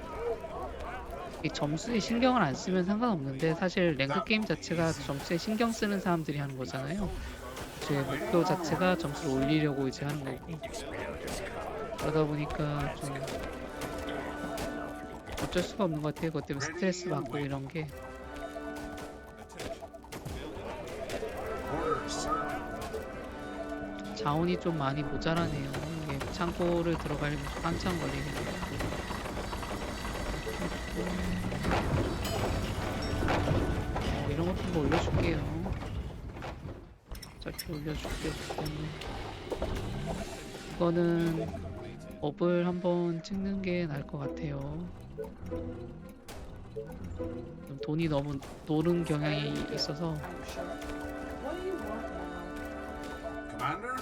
이 점수에 신경을 안 쓰면 상관없는데 사실 랭크 게임 자체가 점수에 신경 쓰는 사람들이 하는 거잖아요. 제 목표 자체가 점수를 올리려고 이제 하는 거고 그러다 보니까 좀 어쩔 수가 없는 것 같아요. 그것 때문에 스트레스 받고 이런 게 Orders. 자원이 좀 많이 모자라네요. 이게 창고를 들어가려면 좀 한참 걸리는 것 같고 한번 올려줄게요. 짧게 올려줄게요. 이거는 업을 한번 찍는 게 나을 것 같아요. 좀 돈이 너무 노는 경향이 있어서. Are you sure? What do you want now? Commander?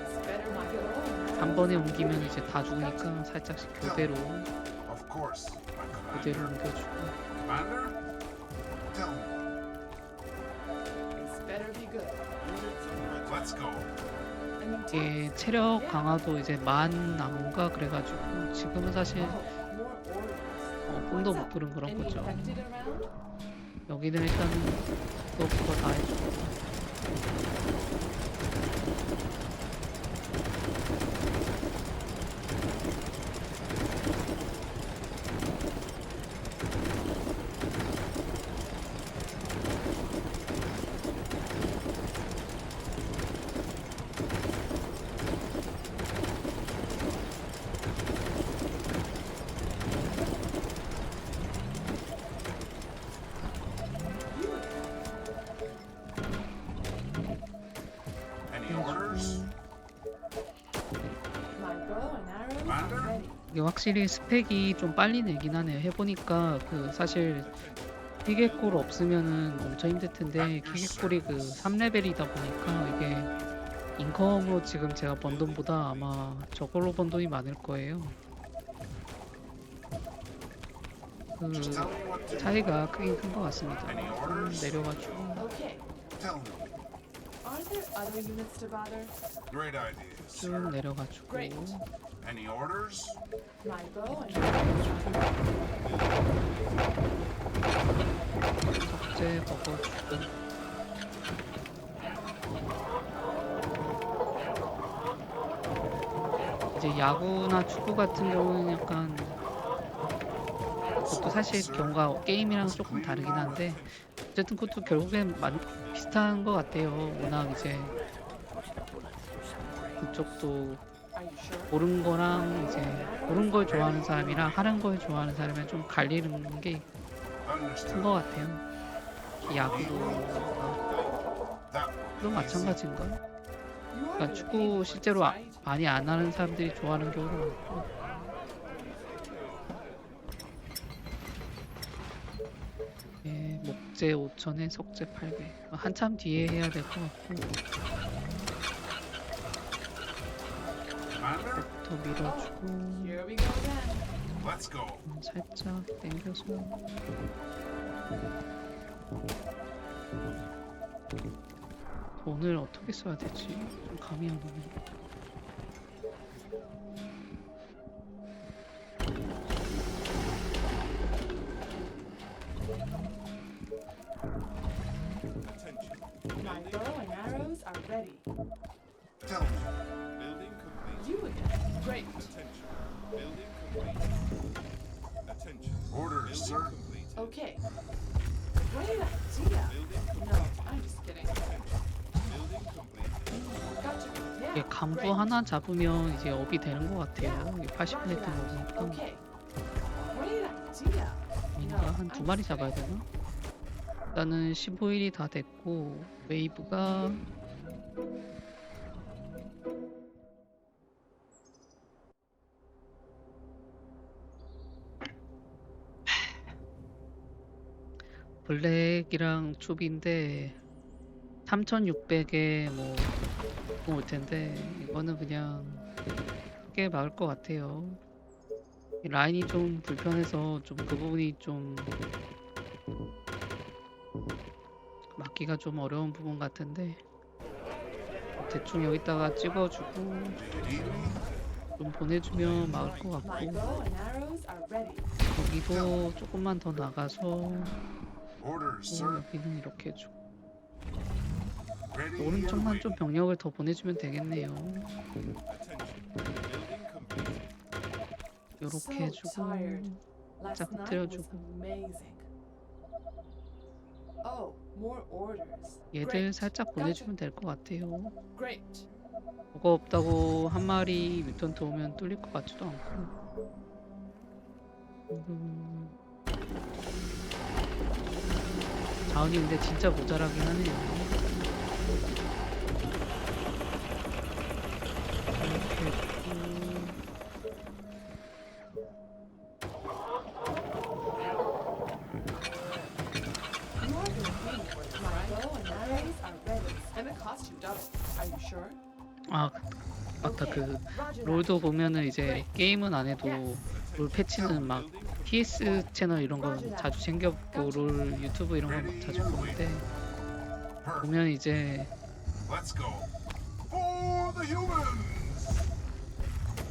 It's better my girl. 한 번에 옮기면 이제 다 죽으니까 살짝씩 교대로 Of course, my 교대로 commander. 옮겨주고. Commander? Tell me. It's better be good. Let's go. I mean, 이게 체력 강화도 이제 10,000나무인가 그래가지고 지금은 사실 oh, more orders. 꿈도 What's 못 up? 꾸는 그런 Any 거죠. infected around? 여기는 일단은 그거 다 해주고. Any orders? My bow and arrows Commander? are ready. 이게 확실히 스펙이 좀 빨리 늘긴 하네요. 해보니까 그 사실 기계골 없으면은 엄청 힘들 텐데 기계골이 그 3레벨이다 보니까 이게 인컴으로 지금 제가 번 돈보다 아마 저걸로 번 돈이 많을 거예요. Just 그 tell me what to do. 차이가 크긴 큰 것 같습니다. Any 좀 orders? 내려가지고. Okay. Tell me. Are there other units to bother? Great ideas, 쭉 sir. 내려가지고. Great. Any orders? My bow and arrows are ready. 적재 먹어주고. 이제 야구나 축구 같은 경우는 약간 그것도 사실 경우가 게임이랑 조금 다르긴 한데 어쨌든 그것도 결국엔 비슷한 것 같아요. 워낙 이제 그쪽도 Are you sure? 고른 거랑 이제 고른 걸 좋아하는 사람이랑 하는 걸 좋아하는 사람이랑 좀 갈리는 게 큰 Understood. 것 같아요. 야구도 That 또 마찬가지인가? You are 그러니까 gonna 축구 pay for 실제로 this, right? 많이 안 하는 사람들이 좋아하는 경우도 많고. 예, 목재 5,000에 석재 800. 한참 뒤에 해야 될 것 같고. Commander? 더 밀어주고 Here we go again. Let's go. 살짝 당겨서. 돈을 어떻게 써야 되지? 좀 감이 안 오네. Attention. My bow and arrows are ready. Tell me. Building complete. You again. Great. Attention. Building complete. Attention. Orders, sir. Building complete. Okay. Great idea. Building complete. No, I'm just kidding. Building complete. Gotcha. 이게 Yeah. 간부 great. 하나 잡으면 이제 업이 되는 것 같아요. 이게 80분 Roger 했던 that. 거니까. Okay. Great idea. 아닌가? 한 두 마리 잡아야 되나? 일단은 15일이 다 됐고 웨이브가 블랙이랑 춥인데 3,600에 뭐 올 텐데 이거는 그냥 크게 막을 것 같아요. 이 라인이 좀 불편해서 좀 그 부분이 좀 막기가 좀 어려운 부분 같은데 대충 여기다가 찍어주고 Do you need me? 좀 보내주면 막을 것 My 같고 bow and arrows are ready. 여기도 조금만 더 나가서 Orders, sir. 여기는 이렇게 해주고 Ready 오른쪽만 and 좀 waiting. 병력을 더 보내주면 되겠네요. Attention. Building complete. 요렇게 So 해주고 tired. Last 짝 night was 때려주고 amazing. Oh, more orders. 얘들 Great. 살짝 보내주면 될 것 같아요. Great. 뭐가 없다고 한 마리 뮤턴트 오면 뚫릴 것 같지도 않고 자원이 근데 진짜 모자라긴 하네요. 이렇게 했고, You are doing paying for it. My bow and arrows are ready. And it costs you double. Are you sure? 아 맞다. 그 Roger that. 롤도 보면은 이제 게임은 안 해도 롤 패치는 막 PS 채널 이런 거 자주 챙겨보고 롤 유튜브 이런 거 막 자주 보는데 Perfect. 보면 이제 Let's go. For the humans.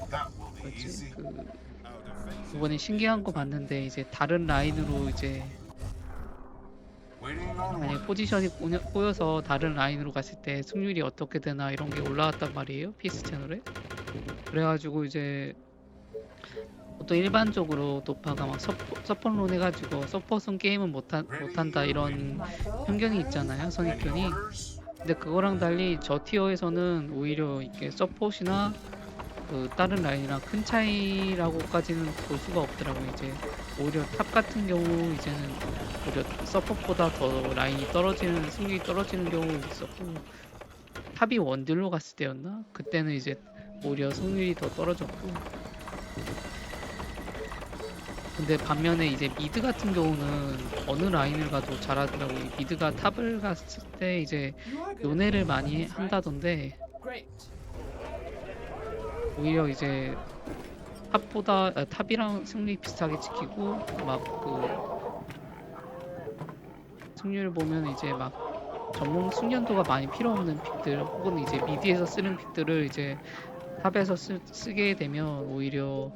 That will be 뭐지 easy. 그 Our defenses 이번에 신기한 거 봤는데 이제 다른 라인으로 이제 Waiting on 만약에 orders. 포지션이 꼬여서 다른 라인으로 갔을 때 승률이 어떻게 되나 이런 게 올라왔단 말이에요 PS 채널에. 그래가지고 이제 보통 일반적으로 도파가 막 서폿론 해가지고 서폿은 게임은 못한다 이런 My bow and 편견이 arrows 있잖아요 are 선입견이. Orders. 근데 그거랑 달리 저 티어에서는 오히려 이게 서폿이나 그 다른 라인이랑 큰 차이라고까지는 볼 수가 없더라고요. 이제 오히려 탑 같은 경우 이제는 오히려 서폿보다 더 라인이 떨어지는 승률이 떨어지는 경우도 있었고 탑이 원딜로 갔을 때였나? 그때는 이제 오히려 승률이 더 떨어졌고 근데 반면에 이제 미드 같은 경우는 어느 라인을 가도 잘하더라고요. 이 미드가 탑을 갔을 때 이제 You are good at 요네를 paying 많이 things, right? 한다던데 Great. 오히려 이제 탑이랑 승리 비슷하게 지키고 막 그 승률 보면 이제 막 전문 숙련도가 많이 필요 없는 픽들 혹은 이제 미드에서 쓰는 픽들을 이제 탑에서 쓰게 되면 오히려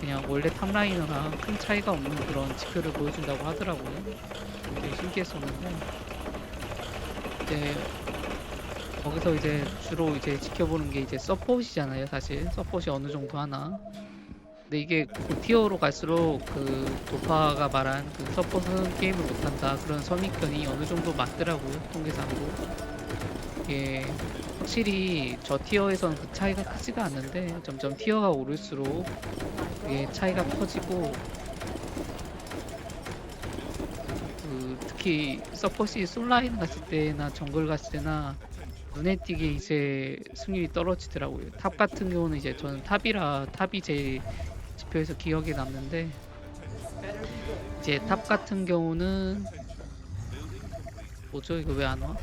그냥 원래 탑라이너랑 큰 차이가 없는 그런 지표를 보여준다고 하더라고요. 되게 신기했었는데 이제 거기서 이제 주로 이제 지켜보는 게 이제 서폿이잖아요. 사실 서폿이 어느 정도 하나. 근데 이게 고티어로 갈수록 그 도파가 말한 그 서폿은 게임을 못한다 그런 선입견이 어느 정도 맞더라고요. 통계상으로. 이게 확실히 저 티어에서는 그 차이가 크지가 않는데 점점 티어가 오를수록 이게 차이가 커지고 그 특히 서폿이 솔라인 갔을 때나 정글 갔을 때나 눈에 띄게 이제 승률이 떨어지더라고요. 탑 같은 경우는 이제 저는 탑이라 탑이 제일 지표에서 기억에 남는데 이제 탑 같은 경우는 뭐죠? 이거 왜 안 와?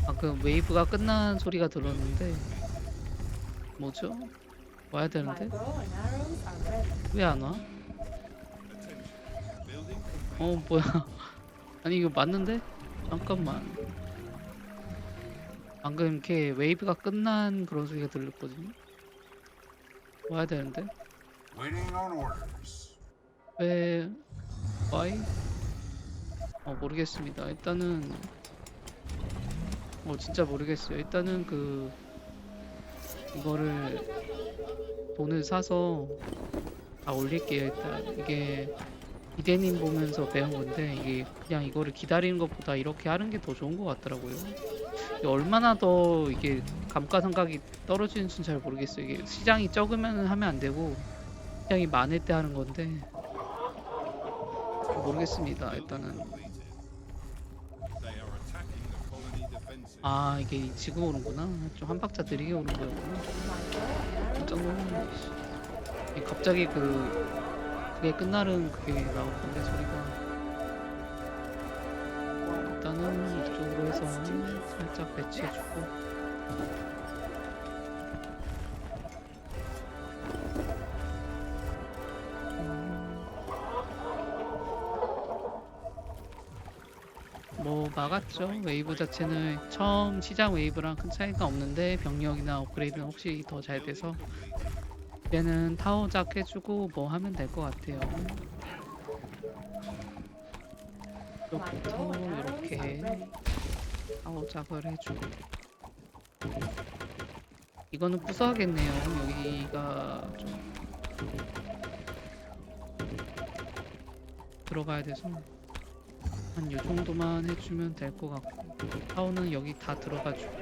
방금 웨이브가 끝난 소리가 들었는데 뭐죠? 와야 My 되는데 bow and arrows are ready. 왜 안 와? 뭐야? 아니 이거 맞는데? 잠깐만. 방금 이렇게 웨이브가 끝난 그런 소리가 들렸거든요. 와야 되는데 Waiting on orders. 왜 why? 모르겠습니다. 일단은 진짜 모르겠어요. 일단은 그 이거를 돈을 사서 다 올릴게요. 일단 이게 이대님 보면서 배운 건데 이게 그냥 이거를 기다리는 것보다 이렇게 하는 게 더 좋은 것 같더라고요. 이게 얼마나 더 이게 감가상각이 떨어지는지는 잘 모르겠어요. 이게 시장이 적으면 하면 안 되고 시장이 많을 때 하는 건데 모르겠습니다. 일단은 they are attacking the colony defenses. 아 이게 지금 오는구나. 좀 한 박자 느리게 오는 거였구나. 깜짝 놀랐네. 이게 갑자기 그게 끝나는 그게 나온 건데 소리가. 일단은 이쪽으로 해서 살짝 배치해주고. 뭐 막았죠. 웨이브 자체는 처음 시장 웨이브랑 큰 차이가 없는데 병력이나 업그레이드는 혹시 더 잘 돼서 얘는 타워작 해주고 뭐 하면 될 것 같아요. 이쪽부터 이렇게 타워작을 해주고 이거는 부숴야겠네요. 여기가 좀 들어가야 돼서 한 요 정도만 해주면 될 것 같고 타워는 여기 다 들어가주고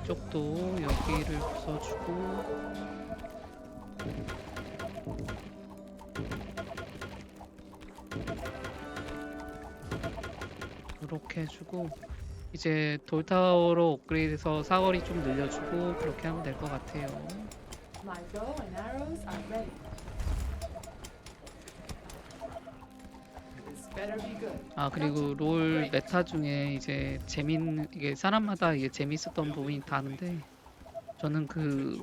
이쪽도 여기를 부숴주고 이렇게 해주고 이제 돌타워로 업그레이드해서 사거리 좀 늘려주고 그렇게 하면 될 것 같아요. My bow and arrows are ready. This better be good. 아 그리고 롤 메타 중에 이제 이게 사람마다 이게 재밌었던 부분이 다른데 저는 그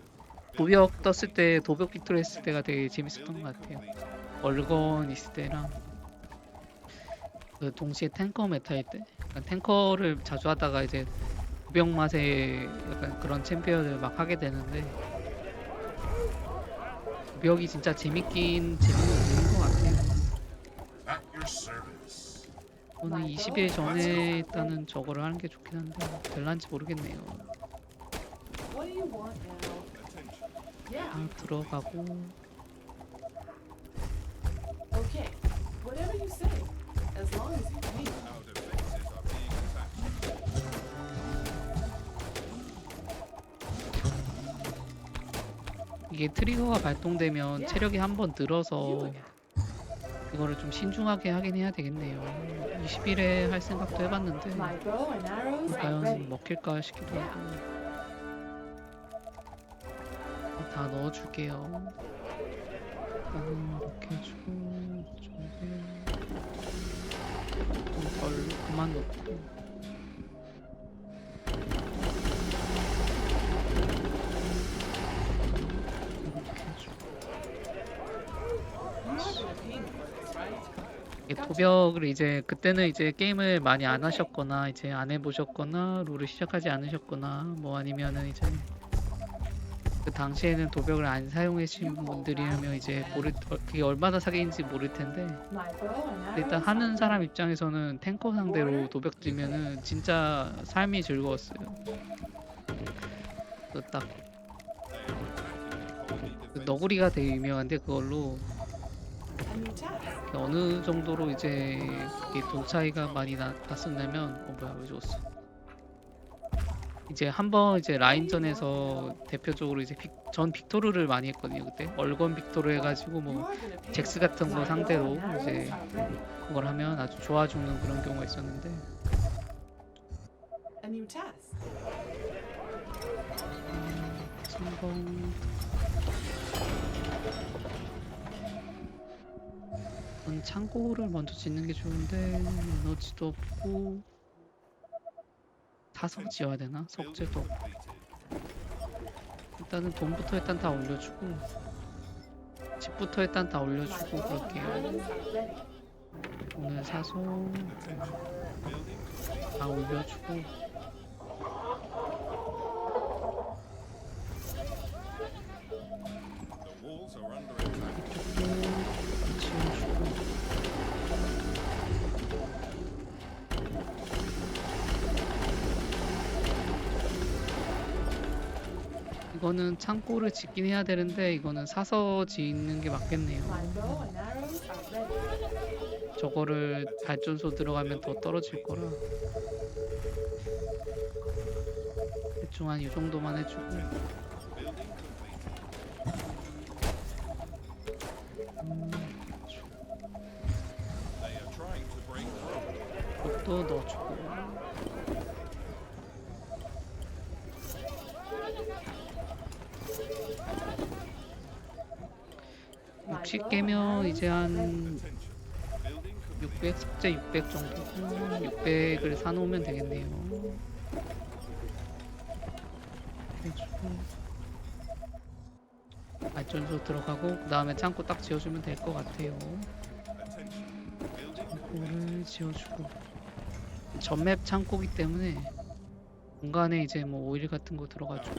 도벽 떴을 때 도벽 빅토리 했을 때가 되게 재밌었던 것 같아요. 얼건 있을 때랑 그 동시에 탱커 메타일 때 약간 탱커를 자주 하다가 이제 도벽 맛에 약간 그런 챔피언을 막 하게 되는데 도벽이 진짜 재밌는 것 같아요. At your service. 저는 20일 전에 일단은 저거를 하는 게 좋긴 한데 될란지 모르겠네요. What do you want now? Yeah. 다 들어가고 Okay. Whatever you say. As long as you mean. Our defenses are being attacked. 이게 트리거가 발동되면 체력이 한 번 You 늘어서 again. 이거를 좀 신중하게 하긴 해야 되겠네요. 20일에 할 생각도 해봤는데 My bow and arrows are 과연 ready. 먹힐까 싶기도 하고 다 넣어줄게요. 일단은 이렇게 해주고 이쪽에 좀 덜 그만 넣고 이렇게 해주고 You are gonna pay me for this, right? 이게 도벽을 이제 그때는 이제 게임을 많이 안 하셨거나 이제 안 해보셨거나 룰을 시작하지 않으셨거나 뭐 아니면은 이제 그 당시에는 도벽을 안 사용하신 분들이라면 이제 그게 얼마나 사기인지 모를 텐데 My bow and arrows 일단 하는 are 사람 ready. 입장에서는 탱커 상대로 도벽 뛰면은 진짜 삶이 즐거웠어요. 그딱 그 너구리가 되게 유명한데 그걸로 A new task. 어느 정도로 이제 이게 돈 차이가 많이 났었냐면 뭐야 왜 죽었어? 이제 한번 이제 라인전에서 대표적으로 이제 전 빅토르를 많이 했거든요 그때 얼건 빅토르 해가지고 You 뭐 are gonna pay 잭스 me. 같은 거 My bow 상대로 and arrows 이제 are ready. 그걸 하면 아주 좋아 죽는 그런 경우가 있었는데 A new task. 성공 전 창고를 먼저 짓는 게 좋은데 에너지도 없고 사석 지어야 되나? 석재도 없고 일단은 돈부터 일단 다 올려주고 집부터 일단 다 My 올려주고 bow and 그럴게요. arrows are ready. 오늘 사서 다 올려주고 The walls are under attack. 이쪽도 지어주고 이거는 창고를 짓긴 해야 되는데 이거는 사서 짓는 게 맞겠네요. My bow and arrows are ready. 저거를 발전소 들어가면 더 떨어질 거라 대충 한 이 정도만 해주고 They are trying to break through. 또 넣어주고 My 60 bow and 개면 arrows 이제 are 한 ready. 600 석재 600 정도고 600을 사놓으면 되겠네요. 해주고 발전소 들어가고 그 다음에 창고 딱 지어주면 될 것 같아요. 창고를 지어주고 전맵 창고기 때문에 공간에 이제 뭐 오일 같은 거 들어가지고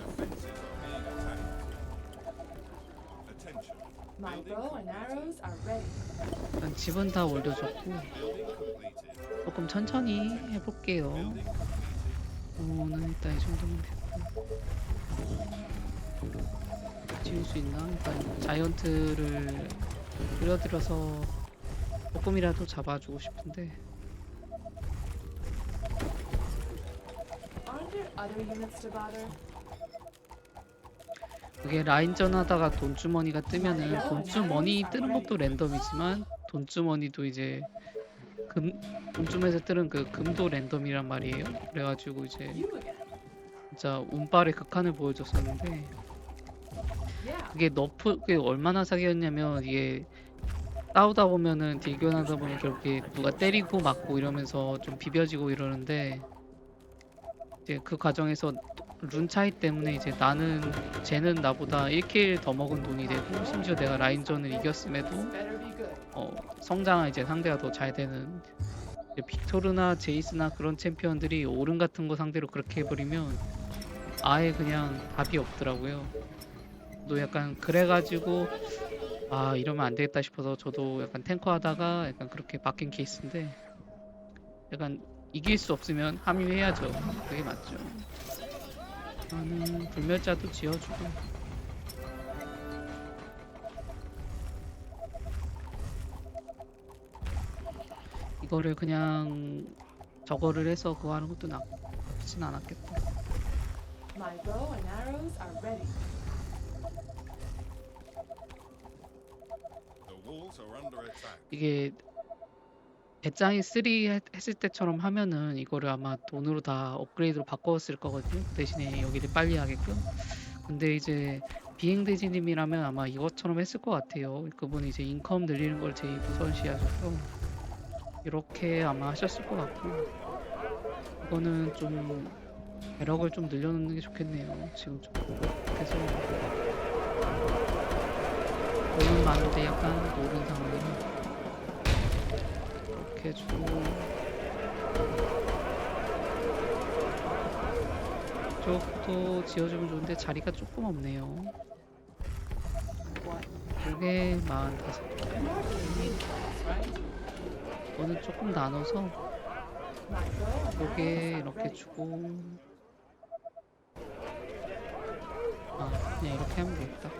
My bow and arrows are ready. 일단 집은 다 올려줬고 조금 천천히 해볼게요. 오늘 일단 이 정도면 됐고 지울 수 있나? 일단 자이언트를 끌어들여서 조금이라도 잡아주고 싶은데 Aren't there other units to bother? 그게 라인전 하다가 돈주머니가 뜨면은 돈주머니 뜨는 것도 랜덤이지만 돈주머니도 이제 곰쯤에서 뜨는 그 금도 랜덤이란 말이에요. 그래가지고 이제 You again. 진짜 운빨의 극한을 보여줬었는데 Yeah. 그게 그게 얼마나 사기였냐면 이게 싸우다 보면은 딜교환하다 보면 결국에 누가 때리고 맞고 이러면서 좀 비벼지고 이러는데 이제 그 과정에서 룬 차이 때문에 이제 쟤는 나보다 1킬 더 먹은 돈이 되고 심지어 내가 라인전을 이겼음에도 Better be good. 성장은 이제 상대가 더 잘 되는 이제 빅토르나 제이스나 그런 챔피언들이 오른 같은 거 상대로 그렇게 해버리면 아예 그냥 답이 없더라고요. 또 약간 그래가지고 아 이러면 안 되겠다 싶어서 저도 약간 탱커 하다가 약간 그렇게 바뀐 케이스인데 약간 이길 수 없으면 합류해야죠. 그게 맞죠. 나는 불멸자도 지어주고 이거를 그냥 저거를 해서 그거 하는 것도 나쁘진 않았겠다. My bow and arrows are ready. The walls are under attack. 이게 배짱이 3 했을 때처럼 하면은 이거를 아마 돈으로 다 업그레이드로 바꿨을 거거든요. 그 대신에 여기를 빨리 하게끔. 근데 이제 비행대지님이라면 아마 이것처럼 했을 것 같아요. 그분이 이제 인컴 늘리는 걸 제일 우선시하셔서 이렇게 아마 하셨을 것 같고 이거는 좀 배럭을 좀 늘려놓는 게 좋겠네요. 지금 좀 계속 돈은 많은데 약간 노른 상황이라 이렇게 해주고 이쪽도 지어주면 좋은데 자리가 조금 없네요. 이게 45. You are gonna need this, right? 이거는 조금 나눠서 My bow and 요게 arrows are 이렇게 ready. 주고 그냥 이렇게 하면 되겠다.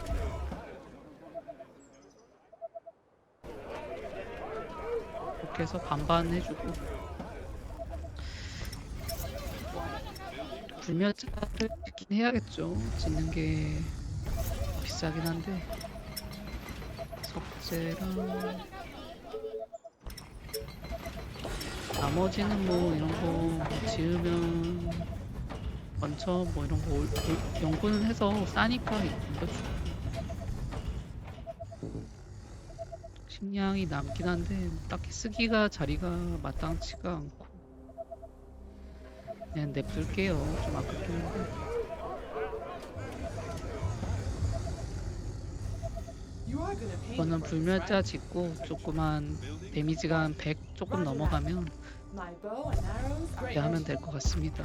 이렇게 해서 반반 해주고 불멸자를 짓긴 해야겠죠. 짓는 게 비싸긴 한데 석재랑 나머지는 뭐 이런 거 지으면 먼저 뭐 이런 거 연구는 해서 싸니까 이거 식량이 남긴 한데 딱히 쓰기가 자리가 마땅치가 않고 그냥 냅둘게요. 좀 아깝긴 한데 You are gonna pay 이거는 for this, 불멸자 right? 짓고 조그만 데미지가 한 100 조금 넘어가면 My bow and arrows are 이렇게 하면 ready. 될 것 같습니다.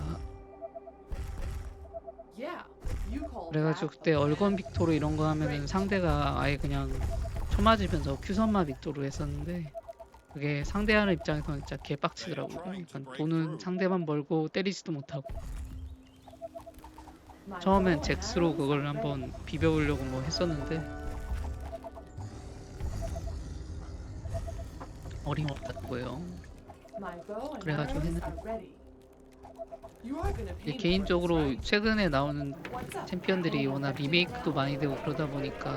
Yeah. You call 그래가지고 that 그때 a 얼건 빅토르 이런 거 하면은 상대가 아예 그냥 쳐맞으면서 큐선마 빅토르 했었는데 그게 상대하는 입장에서는 진짜 개빡치더라고요. 약간 돈은 상대만 벌고 때리지도 못하고 My 처음엔 bow and 잭스로 arrows 그걸 are ready. 한번 비벼보려고 뭐 했었는데 어림없다고요. My bow and 그래가지고 arrows 했는데 are ready. You are gonna pay me for 개인적으로 this, right? 최근에 나오는 What's up? 챔피언들이 워낙 리메이크도 많이 되고 그러다 보니까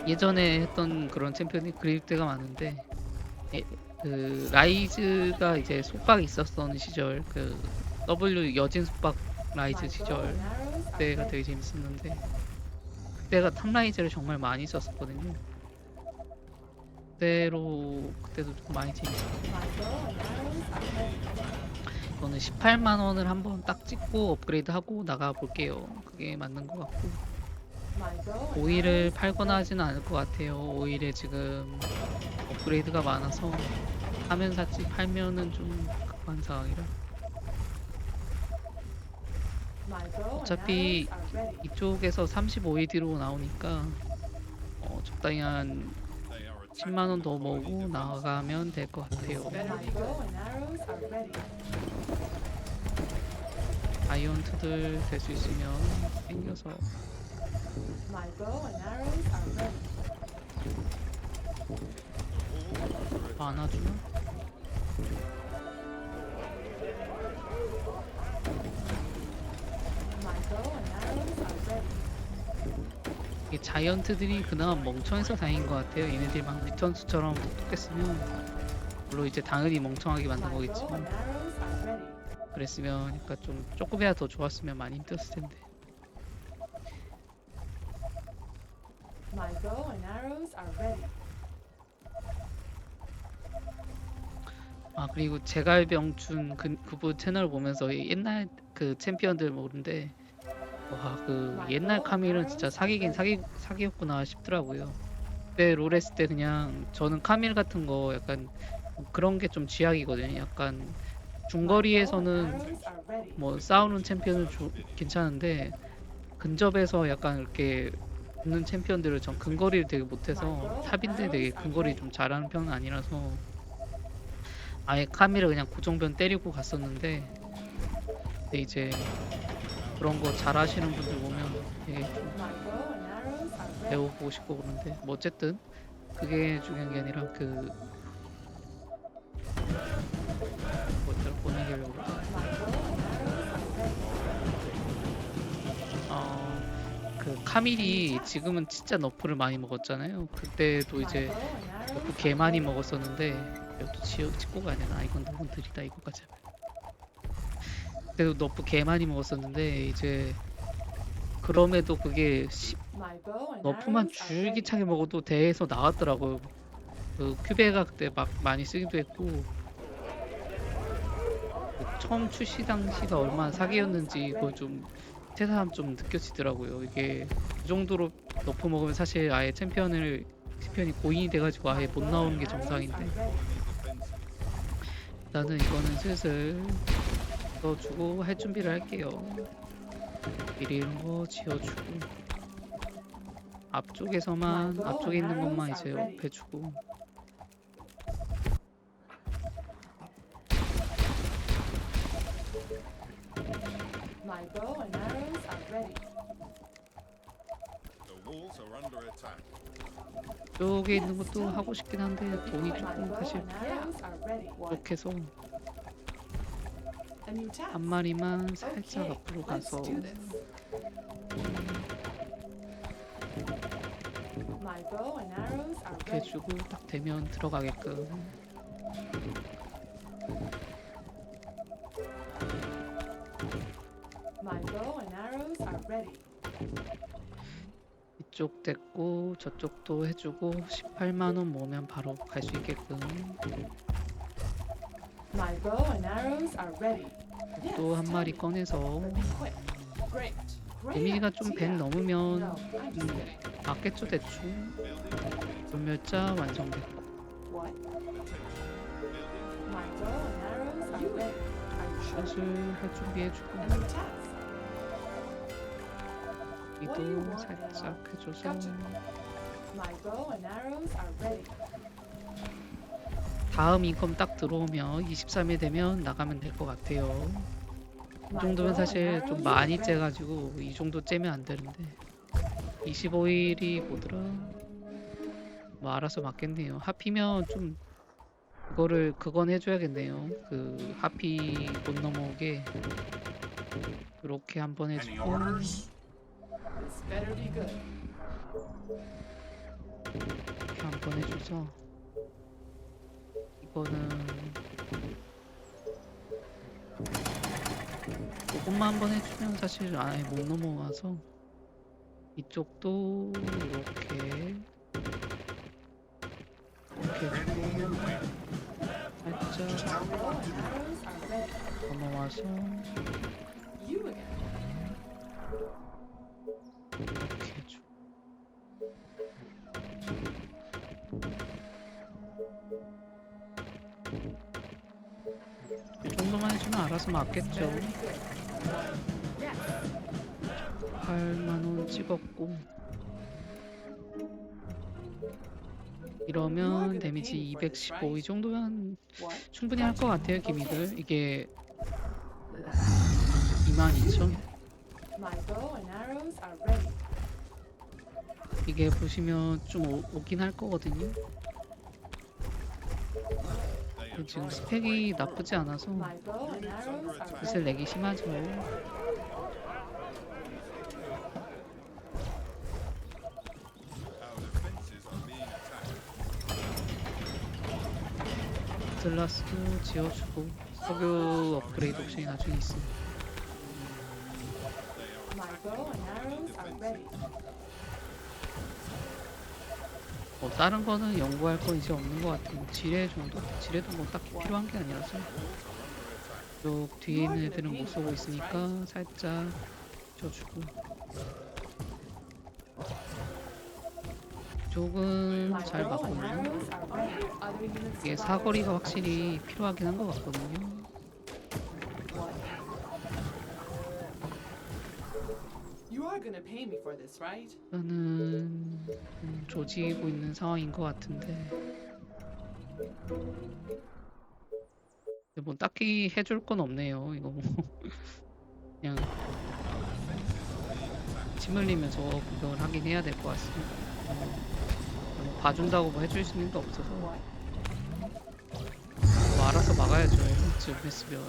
예전에 했던 그런 챔피언이 그릴 때가 많은데 그 라이즈가 이제 속박이 있었던 시절 그 W 여진 속박 라이즈 My bow 시절 and arrows are 그때가 ready. 되게 재밌었는데 그때가 탑라이즈를 정말 많이 썼었거든요. 그때도 좀 많이 재밌었고 My bow and arrows are ready. 저는 18만 원을 한번 딱 찍고 업그레이드 하고 나가 볼게요. 그게 맞는 것 같고 My bow and 오일을 arrows 팔거나 are 하지는 않을 것 같아요. 오일에 지금 업그레이드가 많아서 하면 샀지 팔면은 좀 급한 상황이라 My bow and 어차피 arrows are ready. 이쪽에서 35AD로 나오니까 적당히 한 They are attacking 10만 원 더 with highly 모으고 defensive 나가면 될 것 같아요. My bow and arrows are ready. 아이언트들 될 수 있으면 땡겨서 My bow and arrows are ready. 안아주나? My bow and arrows are ready. 이게 자이언트들이 그나마 멍청해서 다행인 것 같아요. 얘네들이 막 리턴수처럼 똑똑했으면 물론 이제 당연히 멍청하게 만든 My bow and 거겠지만 arrows are ready. 그랬으면 약간 좀 조금이라도 더 좋았으면 많이 힘들었을 텐데. My bow and arrows are ready. 아 그리고 제갈병춘 그분 채널 보면서 옛날 그 챔피언들 모르는데 와 그 옛날 카밀은 진짜 사기긴 사기였구나 싶더라고요. 그때 롤 했을 때 그냥 저는 카밀 같은 거 약간 그런 게 좀 쥐약이거든요. 약간 중거리에서는 Arrows are ready. 뭐 싸우는 챔피언은 괜찮은데 근접에서 약간 이렇게 붙는 챔피언들을 전 근거리를 되게 못해서 탑인데 되게 근거리 좀 잘하는 편은 아니라서 아예 카밀을 그냥 고정변 때리고 갔었는데 근데 이제 그런 거 잘하시는 분들 보면 되게 좀 My bow and arrows are ready. 배워보고 싶고 그런데 뭐 어쨌든 그게 중요한 게 아니라 그 뭐였더라 보내기려고 그러다 My bow and arrows are ready. 그 카밀이 지금은 진짜 너프를 많이 먹었잖아요. 그때도 이제 My bow and arrows 너프 are 개 많이 ready. 먹었었는데 이것도 짚고 가야 되나? 이건 너무 느리다 이거까지 하면. 그때도 너프 개 많이 먹었었는데 이제 그럼에도 그게 My bow and 너프만 arrows are ready. 줄기차게 먹어도 대에서 나왔더라고요. 그 큐베가 그때 막 많이 쓰기도 했고 그 처음 출시 당시가 얼마나 사기였는지 그걸 좀 새삼 좀 느껴지더라고요. 이게 그 정도로 너프 먹으면 사실 아예 챔피언이 고인이 돼가지고 아예 못 나오는 게 정상인데 나는 이거는 슬슬 넣어주고 할 준비를 할게요. 미리 이런 거 지어주고 앞쪽에서만 앞쪽에 있는 것만 이제 업해주고 My bow and arrows are ready. The walls are under attack. 쪽에 있는 것도 하고 싶긴 한데 돈이 My 조금 bow 사실 and arrows are ready. 부족해서 A new task. 한 마리만 살짝 Okay, 앞으로 let's 가서 do this. My bow and arrows are 이렇게 ready. 해주고 딱 되면 들어가게끔 My bow and arrows are ready. 이쪽 됐고 저쪽도 해주고 18만원 모으면 바로 갈 수 있게끔 My bow and arrows are ready. 또 한 마리 꺼내서 Quick. Great. Great 데미지가 좀 100 idea. 넘으면 No, I'm just kidding. 맞겠죠 대충 불멸자 완성됐고 What? My bow and arrows are ready. Are you sure? 슬슬 할 준비해주고 A new task. 이도 살짝 해줘서 Gotcha. My bow and arrows are ready. 다음 인컴 딱 들어오면 23일 되면 나가면 될 것 같아요. 이 My 정도면 bow 사실 and 좀 arrows 많이 are ready. 째가지고 이 정도 째면 안 되는데 25일이 뭐더라? 뭐 알아서 맞겠네요. 하피면 좀 그건 해줘야겠네요. 그 하피 못 넘어오게 그렇게 한번 Any 해주고 orders? This better be good. 이렇게 한번 해줘서 이거는 조금만 한번 해주면 사실 아예 못 넘어와서 이쪽도 이렇게 Ready and waiting. Just 살짝 tell me Bow what to and do. arrows are ready. 넘어와서 You again. 이렇게 해줘. 이 정도만 해주면 알아서 맞겠죠. Yes. 8만원 찍었고 이러면 데미지 215 이 정도면 What? 충분히 할 것 같아요 기믹을. 이게 22,000 My bow and arrows are ready. 이게 보시면 좀 오긴 할 거거든요. They are 근데 지금 trying to 스펙이 break through. 나쁘지 않아서 My bow and arrows are 빚을 ready. 내기 심하죠. Our defenses are being attacked. 아틀라스도 지어주고 석유 업그레이드 옵션이 나중에 있어. My bow and arrows are ready. 뭐 다른 거는 연구할 건 이제 없는 것 같아. 뭐 지뢰 정도? 지뢰도 뭐 딱히 필요한 게 아니라서. 요 뒤에 있는 애들은 못 쏘고 있으니까 살짝 쪄주고. 이쪽은 My 잘 bow and 맞거든요. arrows are ready. Other units 이게 arriving. 사거리가 확실히 필요하긴 한 것 같거든요. You are gonna pay me for this, right? 저는 조지고 있는 상황인 것 같은데. 근데 뭐 딱히 해줄 건 없네요. 이거 뭐 그냥 침 흘리면서 구경을 하긴 해야 될 것 같습니다. 뭐 봐준다고 뭐 해줄 수 있는 게 없어서 뭐 알아서 막아야죠. 지금 했으면.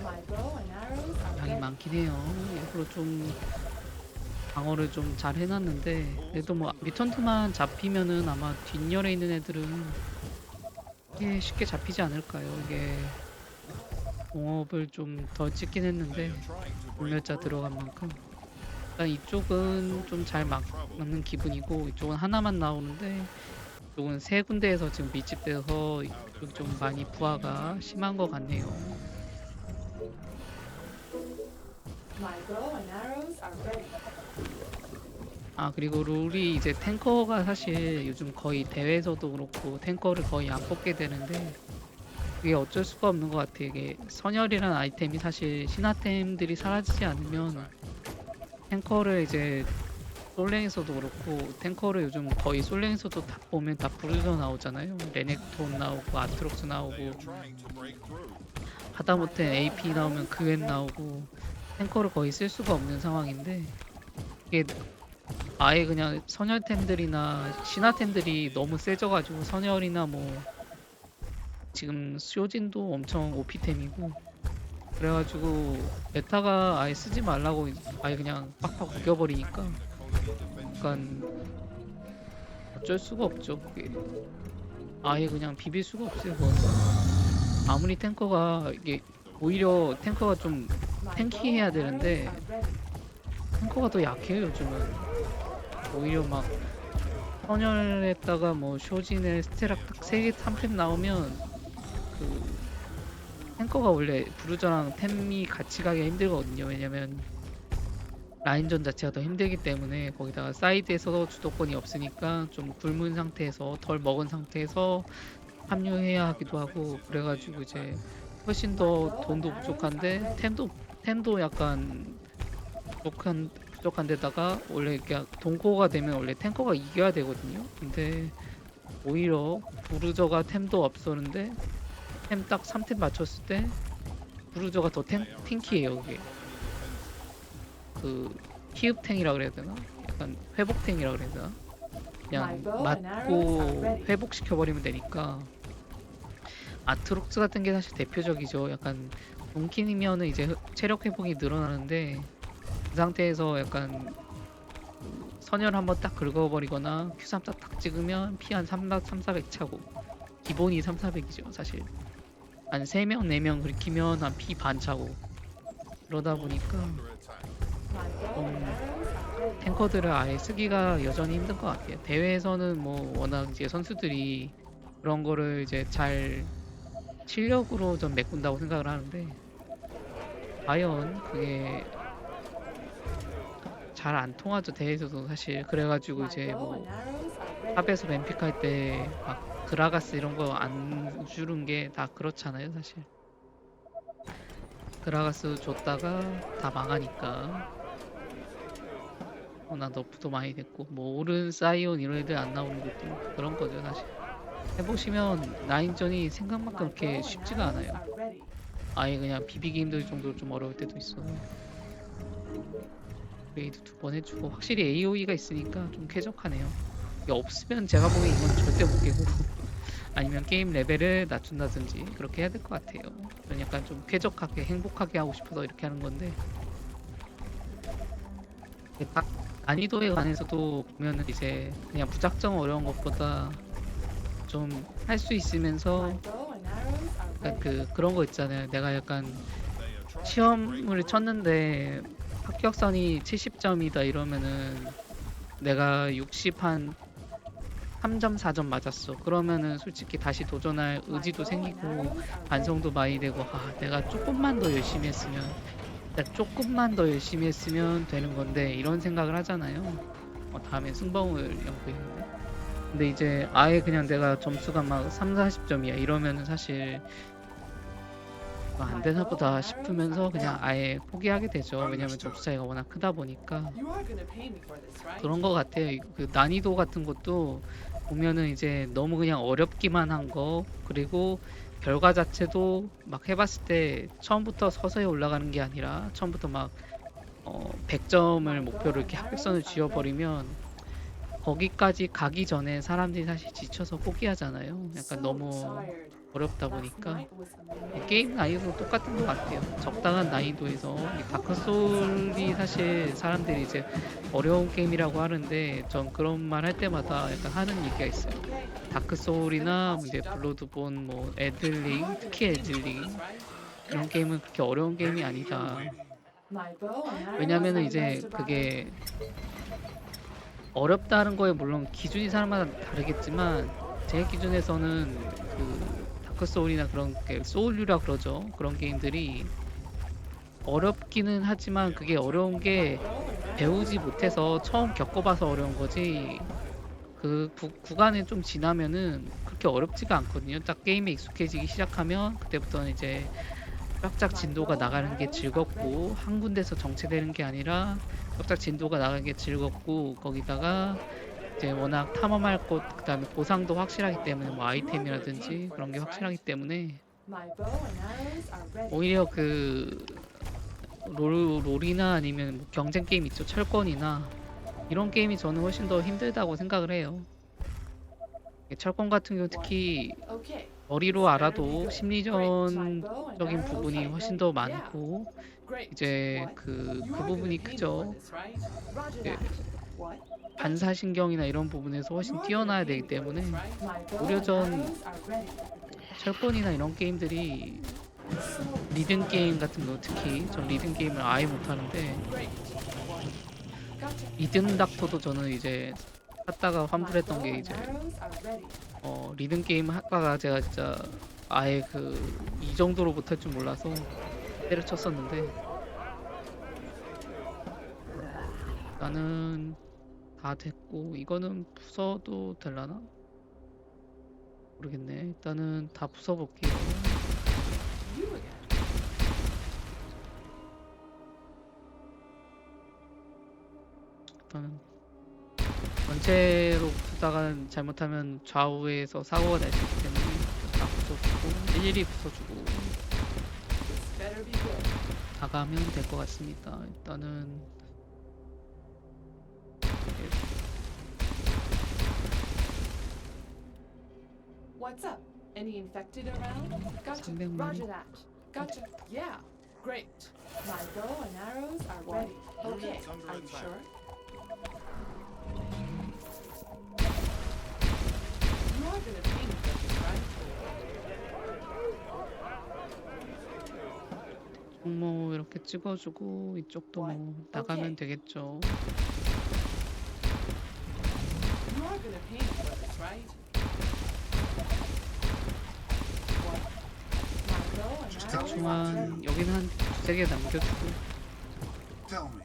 My bow and arrows are 양이 ready. 많긴 해요. 일부러 좀 방어를 좀 잘 해놨는데 그래도 뭐 뮤턴트만 잡히면은 아마 뒷열에 있는 애들은 이게 쉽게 잡히지 않을까요? 이게 공업을 좀 덜 찍긴 했는데 불멸자 들어간 만큼 일단 이쪽은 좀 잘 막는 기분이고 이쪽은 하나만 나오는데 이쪽은 세 군데에서 지금 밀집돼서 이쪽이 좀 많이 부하가 심한 것 같네요. My bow and arrows are ready. 아 그리고 룰이 이제 탱커가 사실 요즘 거의 대회에서도 그렇고 탱커를 거의 안 뽑게 되는데 그게 어쩔 수가 없는 것 같아요. 이게 선열이라는 아이템이 사실 신화템들이 사라지지 않으면 탱커를 이제 솔랭에서도 그렇고 탱커를 요즘 거의 솔랭에서도 다 보면 다 부르져 나오잖아요. 레넥톤 나오고 아트록스 나오고 Trying to break through. 하다못해 AP 나오면 그웬 나오고 탱커를 거의 쓸 수가 없는 상황인데 이게 아예 그냥 선열템들이나 신화템들이 너무 세져가지고 선열이나 뭐 지금 쇼진도 엄청 OP템이고 그래가지고 메타가 아예 쓰지 말라고 아예 그냥 빡빡 우겨버리니까 약간 어쩔 수가 없죠. 그게 아예 그냥 비빌 수가 없어요. 그건. 아무리 탱커가 이게 오히려 탱커가 좀 My 탱키해야 bow and 되는데 arrows are ready. 탱커가 더 약해요 요즘은. 오히려 막 선열했다가 뭐 쇼진에 스테락 딱 3개 3템 나오면 그 탱커가 원래 브루저랑 템이 같이 가기가 힘들거든요. 왜냐면 라인전 자체가 더 힘들기 때문에 거기다가 사이드에서 주도권이 없으니까 좀 굶은 상태에서 덜 먹은 상태에서 합류해야 하기도 하고 그래가지고 이제 훨씬 더 돈도 부족한데 템도 약간 부족한 데다가 원래 그냥 동코가 되면 원래 탱커가 이겨야 되거든요. 근데 오히려 부르저가 템도 없었는데 템 딱 3템 맞췄을 때 부르저가 더 탱키해요. 그게 그 피읍탱이라 그래야 되나? 약간 회복탱이라 그래야 되나? 그냥 맞고 회복시켜버리면 되니까 아트록스 같은 게 사실 대표적이죠. 약간 동킨이면은 이제 체력 회복이 늘어나는데 그 상태에서 약간 선열 한번 딱 긁어버리거나 Q3 딱 찍으면 피 한 400 차고 기본이 400이죠 사실. 한 3명 4명 긁히면 한 피 반 차고 그러다 보니까 탱커들을 아예 쓰기가 여전히 힘든 것 같아요. 대회에서는 뭐 워낙 이제 선수들이 그런 거를 이제 잘 실력으로 좀 메꾼다고 생각을 하는데 과연 그게 잘 안 통하죠. 대회에서도 사실. 그래가지고 이제 뭐 탑에서 뱀픽할 때 막 그라가스 이런 거 안 주는 게 다 그렇잖아요 사실. 그라가스 줬다가 다 망하니까 나 너프도 많이 됐고 뭐 오른 사이온 이런 애들 안 나오는 것도 그런 거죠 사실. 해보시면 라인전이 생각만큼 그렇게 쉽지가 않아요. 아예 그냥 비비기 힘들 정도로 좀 어려울 때도 있어. 레이드 2번 해주고 확실히 AOE가 있으니까 좀 쾌적하네요. 이게 없으면 제가 보기엔 이건 절대 못 깨고 아니면 게임 레벨을 낮춘다든지 그렇게 해야 될 것 같아요. 저는 약간 좀 쾌적하게 행복하게 하고 싶어서 이렇게 하는 건데 각 난이도에 관해서도 보면은 이제 그냥 무작정 어려운 것보다 좀 할 수 있으면서 My bow and arrows are 약간 ready. 그런 거 있잖아요. 내가 약간 They attract 시험을 쳤는데 합격선이 70점이다 이러면은 내가 60 한 3점 4점 맞았어. 그러면은 솔직히 다시 도전할 의지도 생기고 반성도 많이 되고 내가 조금만 더 열심히 했으면 내가 조금만 더 열심히 했으면 되는 건데 이런 생각을 하잖아요. 다음에 승범을 연구했는데 근데 이제 아예 그냥 내가 점수가 막 3, 40점이야 이러면은 사실 안 되나 보다 싶으면서 그냥 아예 포기하게 되죠. 왜냐면 점수 차이가 워낙 크다 보니까 You are gonna pay me for this, right? 그런 거 같아요. 그 난이도 같은 것도 보면은 이제 너무 그냥 어렵기만 한 거 그리고 결과 자체도 막 해봤을 때 처음부터 서서히 올라가는 게 아니라 처음부터 막 100점을 목표로 이렇게 합격선을 쥐어버리면 거기까지 가기 전에 사람들이 사실 지쳐서 포기하잖아요. 약간 너무 어렵다 보니까 게임 난이도 똑같은 것 같아요. 적당한 난이도에서 이 다크 소울이 사실 사람들이 이제 어려운 게임이라고 하는데 전 그런 말 할 때마다 약간 하는 얘기가 있어요. 다크 소울이나 이제 블러드본, 뭐 애들링, 특히 애들링 이런 게임은 그렇게 어려운 게임이 아니다. My bow and arrows 왜냐면은 are 이제 ready. 그게 어렵다는 거에 물론 기준이 사람마다 다르겠지만 제 기준에서는 그 다크 소울이나 그런 게 소울류라 그러죠. 그런 게임들이 어렵기는 하지만 그게 어려운 게 배우지 못해서 처음 겪어봐서 어려운 거지. 그 구간에 좀 지나면은 그렇게 어렵지가 않거든요. 딱 게임에 익숙해지기 시작하면 그때부터는 이제 쫙쫙 진도가 나가는 게 즐겁고 한 군데서 정체되는 게 아니라 쫙쫙 진도가 나가는 게 즐겁고 거기다가 이제 워낙 탐험할 곳 그다음에 보상도 확실하기 때문에 뭐 아이템이라든지 그런 게 확실하기 때문에 My bow and arrows are ready. 오히려 그 롤이나 아니면 뭐 경쟁 게임 있죠. 철권이나 이런 게임이 저는 훨씬 더 힘들다고 생각을 해요. 철권 같은 경우 특히 Okay. 머리로 알아도 심리전적인 부분이 훨씬 더 많고 Great. 이제 What? 그 You are gonna 부분이 pay me for 크죠. this, right? Roger 예. that. What? 반사신경이나 이런 부분에서 훨씬 You are 뛰어나야 gonna 되기 pay me for 때문에 this, right? My bow 오히려 and 전 arrows are ready. 철권이나 이런 게임들이 리듬 게임 같은 거 특히 전 리듬 게임을 아예 못하는데 Great. What? Gotcha. 리듬 닥터도 저는 이제 하다가 환불했던 게 이제 Arrows are ready. 리듬 게임 하다가 제가 진짜 아예 그 이 정도로 못할 줄 몰라서 때려쳤었는데 나는 다 됐고 이거는 부숴도 될라나? 모르겠네. 일단은 다 부숴볼게요. You again. 일단은 전체로 부수다가 잘못하면 좌우에서 사고가 날 수 있기 때문에 다 부숴주고 일일이 부숴주고 This better be good. 나가면 될 것 같습니다. 일단은 What's up? Any infected around? Gotcha. 300 Roger that. Gotcha. Yeah. Great. My bow and arrows are ready. Okay. Units under Are you attack. sure? You are gonna pay me for this, right? 뭐 이렇게 찍어주고 이쪽도 뭐 나가면 되겠죠. You are gonna pay me for this, right? What? My bow and arrows are 대충 ready. 한 여기는 한 두세 개 남겨주고 Tell me.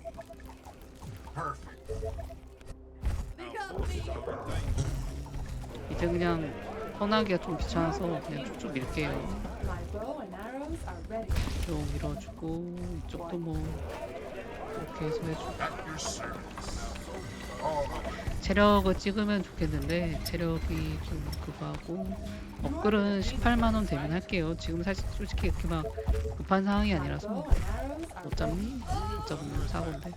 Perfect. Our forces are in danger. 이제 그냥 떠나기가 좀 귀찮아서 그냥 쭉쭉 밀게요. My bow and arrows are ready. 쭉 밀어주고 이쪽도 뭐 이렇게 해서 해주고 At your service. All the way. 체력을 찍으면 좋겠는데 체력이 좀 그거 하고 업글은 18만원 되면 할게요. 지금 사실 솔직히 그렇게 막 급한 상황이 My 아니라서 bow and arrows are 못 ready. 잡니? 못 잡으면 사고인데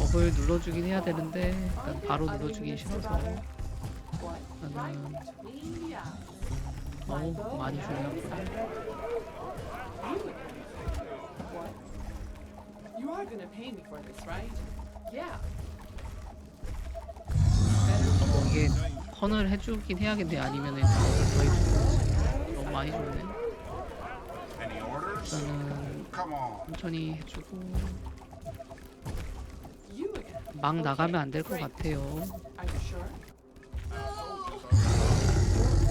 업을 눌러주긴 해야 되는데 일단 바로 눌러주기 싫어서 What? 나는 Yeah. 어우 많이 중요한 거네. What? You are gonna pay me for this, right? Yeah. 이게 턴을 해주긴 해야겠네. 아니면 일단 더 해주고 너무 많이 줬네. Any orders? 일단은 Come on. 천천히 해주고 You again. 막 나가면 안 될 것 같아요. Are you sure?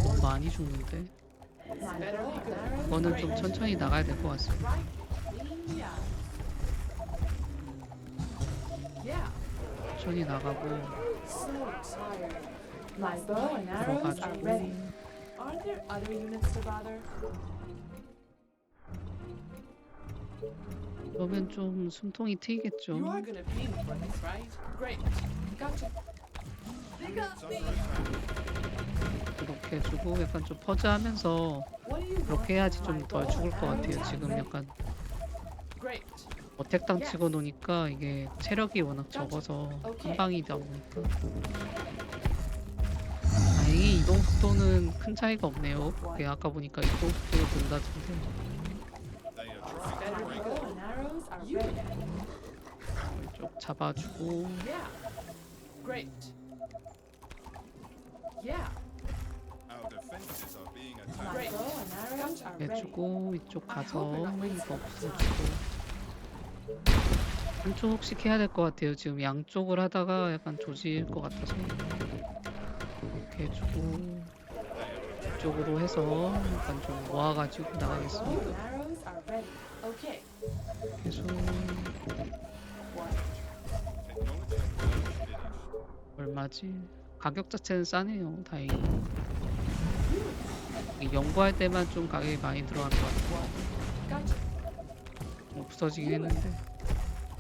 너무 많이 죽는데 My bow and arrows 이거는 are 좀 ready. 천천히 나가야 될 것 같습니다. Right. Yeah. Yeah. 천천히 나가고 So tired. My bow and arrows are 들어가지고 ready. Are there other units to bother? 그러면 좀 숨통이 트이겠죠. You are gonna pay me for this, right? Great. Gotcha. They got me. 이렇게 해주고 약간 좀 퍼즈하면서 What do you want? 그렇게 해야지 좀 My 덜 bow 죽을 것 and 같아요. arrows 지금 are 약간 Great. 어택당 치고 노니까 이게 체력이 워낙 적어서 한 오케이. 방이다 보니까 다행히 이동 속도는 큰 차이가 없네요. 그게 아까 보니까 이동 속도가 는다던데 They are trying Better to break bow and arrows are ready. 쪽 잡아주고 Yeah. Great. Yeah. our defenses are being My attacked. bow and arrows are ready. 해주고 이쪽 가서 이거 없애주고 time. 한쪽씩 해야 될 것 같아요. 지금 양쪽을 하다가 약간 조질 것 같아서 이렇게 해주고 이쪽으로 해서 약간 좀 모아가지고 Bow 나가겠습니다. and arrows are ready. Okay. 계속 What? Technology is finished. 얼마지? 가격 자체는 싸네요. 다행히 이 연구할 때만 좀 가격이 많이 들어가는 것 같아요. Gotcha. 없어지긴 했는데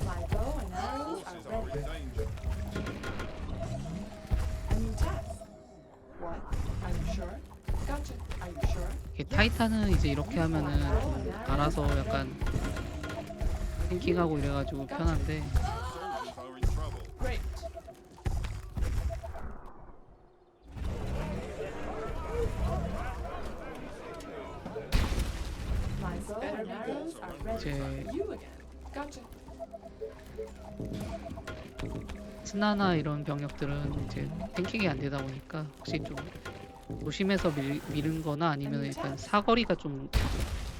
My bow and arrows Forces are are ready. in danger. A new task. What? Are you sure? Gotcha. Are you sure? 이게 타이탄은 이제 이렇게 하면은 좀 알아서 약간 탱킹하고 이래가지고 편한데 Soldiers are in trouble. Great. My bow and arrows are ready. 이제 You again. Gotcha. 스나나 이런 병력들은 이제 탱킹이 안 되다 보니까 혹시 좀 조심해서 미는 거나 아니면 일단 사거리가 좀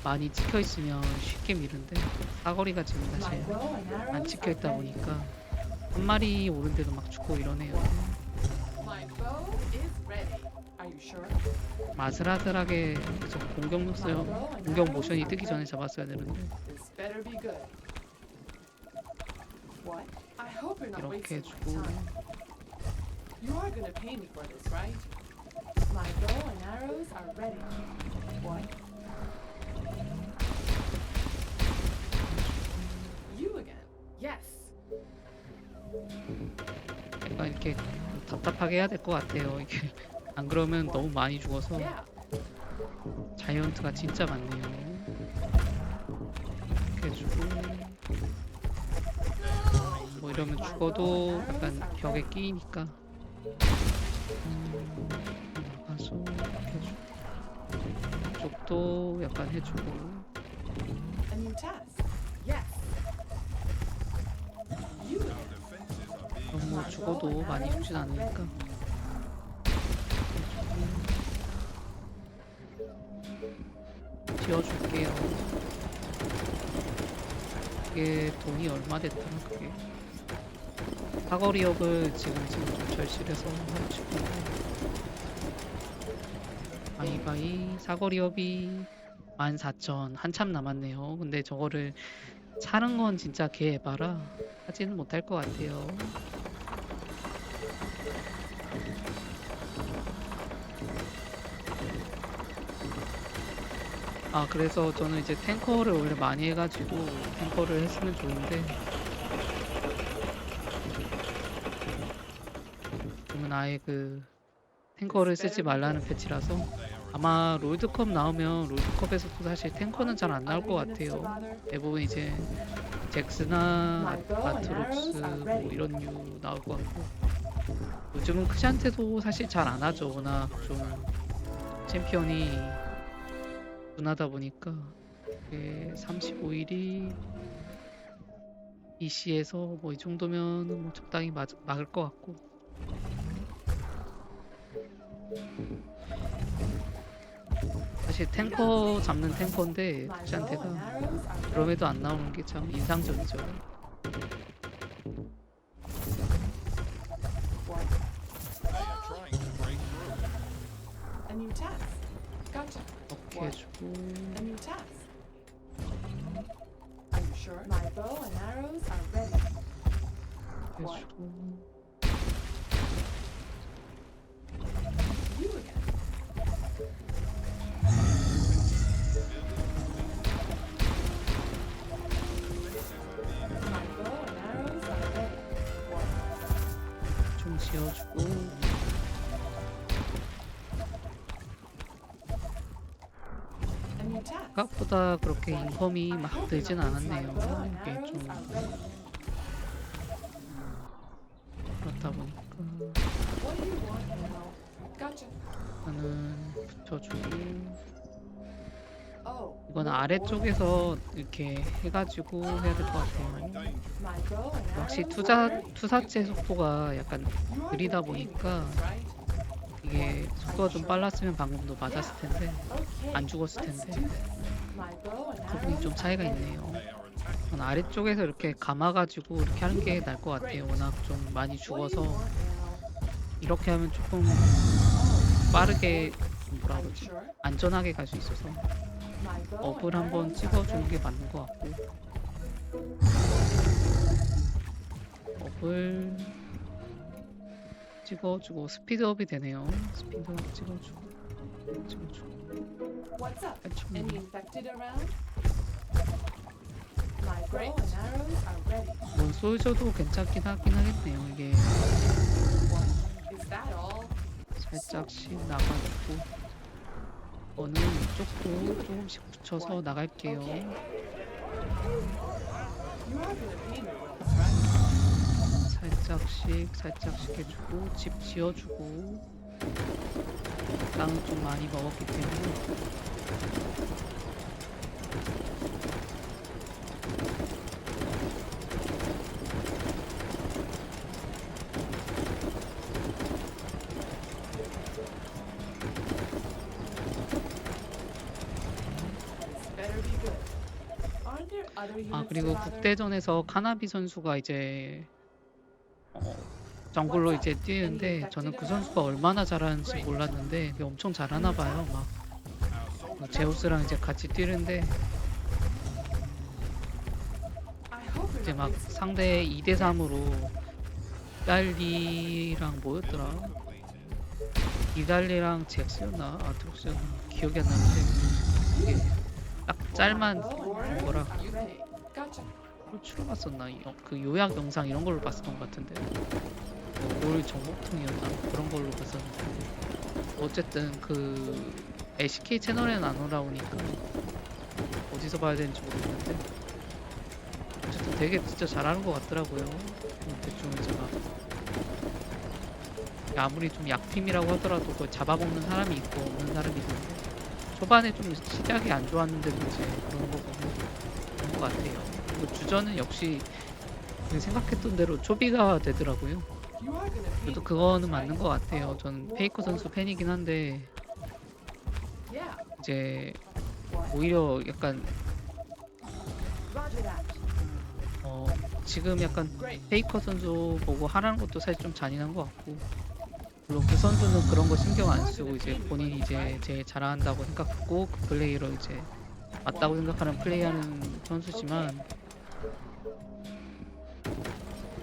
많이 찍혀 있으면 쉽게 미는데 사거리가 지금 My 사실 bow and 안 arrows 찍혀 are 있다 ready. 보니까 한 마리 오는데도 막 죽고 이러네요. My bow is ready. Are you sure? 아슬아슬하게 계속 공격 모션이 뜨기 전에 잡았어야 되는데 This better be good. What? I hope you're not 이렇게 wasting my 해주고 time. You are gonna pay me for this, right? My bow and arrows are ready. What? You again? Yes. 약간 이렇게 답답하게 해야 될 것 같아요. 이게 안 그러면 너무 많이 죽어서 Yeah. 자이언트가 진짜 많네요. 이렇게 해주고 뭐 이러면 죽어도 약간 벽에 끼니까 나가서 이렇게 해주고 이쪽도 약간 해주고 A new task. Yes. You Our again? defenses are being 너무 죽어도 많이 죽진 않으니까 지어줄게요. 이게 돈이 얼마 됐더라 그게. 사거리업을 지금 좀 절실해서 해주고 바이바이 사거리업이 14,000 한참 남았네요. 근데 저거를 사는 건 진짜 개 에바라 하지는 못할 것 같아요. 아 그래서 저는 이제 탱커를 원래 많이 해가지고 탱커를 했으면 좋은데 지금은 아예 그 탱커를 쓰지 말라는 패치라서 아마 롤드컵 나오면 롤드컵에서도 사실 탱커는 잘 안 나올 것 같아요. 대부분 이제 잭스나 아트록스 뭐 이런 류 나올 것 같고 요즘은 크샨테도 사실 잘 안 하죠. 워낙 좀 챔피언이 둔하다 보니까 35일이 EC에서 뭐 이 정도면 뭐 적당히 막을 것 같고 사실 탱커 잡는 탱커인데 My bow and 푸시한테가 arrows are ready. 그럼에도 안 나오는 게 참 인상적이죠. What? They are trying to break through. A new task. Gotcha. 이렇게 해주고 A new task. Are you sure? My bow and arrows are ready. What? 해주고 You again. My bow and arrows are ready. What? 좀 지어주고 A new task. 생각보다 그렇게 인컴이 I 막 hope 들진 you're not- My bow 않았네요. and 이게 arrows 좀 are ready. 그렇다 보니까 What do you want now? Gotcha. 나는 붙여주고 Oh. 이건 what- 아래쪽에서 이렇게 해가지고 해야 될 것 같아요. Danger. My bow and 역시 arrows are ready. 투사체 속도가 약간 You are 느리다 good aiming, 보니까 right? 이게 속도가 좀 빨랐으면 방금도 맞았을 텐데 Okay. 안 죽었을 let's 텐데 do this. My bow and 그 부분이 arrows 좀 are 차이가 ready. 있네요. They are attacking. 저는 아래쪽에서 이렇게 감아가지고 이렇게 하는 게 나을 것 같아요. 워낙 좀 많이 What do you 죽어서 want now? 이렇게 하면 조금 Oh. 빠르게 뭐라 Are you 그러지 sure? 안전하게 갈 수 있어서 My bow and 업을 한번 arrows are 찍어주는 게 ready. 맞는 것 같고 업을 찍어주고 스피드업이 되네요. 스피드업 찍어주고 What's up? 대충 Any infected around? My bow and arrows are ready. 뭐 솔저도 괜찮긴 하긴 하겠네요. 이게 What? Is that all? 살짝씩 나가주고 저는 이쪽도 조금씩 붙여서 나갈게요. Okay. You are gonna pay me for this, right? 살짝씩 해주고 집 지어주고 땅을 좀 많이 먹었기 때문에 This better be good. Aren't there other units 아 to 그리고 bother? 국대전에서 카나비 선수가 이제 정글로 이제 뛰는데 저는 그 선수가 얼마나 잘하는지 몰랐는데 그게 엄청 잘하나 봐요. 막 제우스랑 이제 같이 뛰는데 I hope you're 이제 not 막 wasting 상대 2대 3으로 이달리랑 뭐였더라? 이달리랑 잭스였나? 아트록스였나? 기억이 안 나는데 이게 딱 짤만 My bow and 뭐라 arrows are ready. Gotcha. 홀추로 봤었나? 그 요약 영상 이런 걸로 봤었던 것 같은데 올 정복통이었나? 그런 걸로 봤었는데 어쨌든 그 LCK 채널에는 안 올라오니까 어디서 봐야 되는지 모르겠는데 어쨌든 되게 진짜 잘하는 것 같더라고요. 대충 제가 아무리 좀 약팀이라고 하더라도 그걸 잡아먹는 사람이 있고 없는 사람이 있는데 초반에 좀 시작이 안 좋았는데도 이제 그런 거 보면 그런 것 같아요. 그리고 주전은 역시 그 생각했던 대로 초비가 되더라고요. You are gonna pay 그래도 me 그거는 for this, 맞는 right? 것 같아요. 전 페이커 선수 팬이긴 한데 Yeah. 이제 What? 오히려 약간 Roger that. 지금 약간 페이커 선수 보고 하라는 것도 사실 좀 잔인한 것 같고 물론 그 선수는 그런 거 신경 안 쓰고 이제 본인이 이제 제일 잘한다고 생각하고 그 플레이로 이제 맞다고 생각하는 플레이하는 선수지만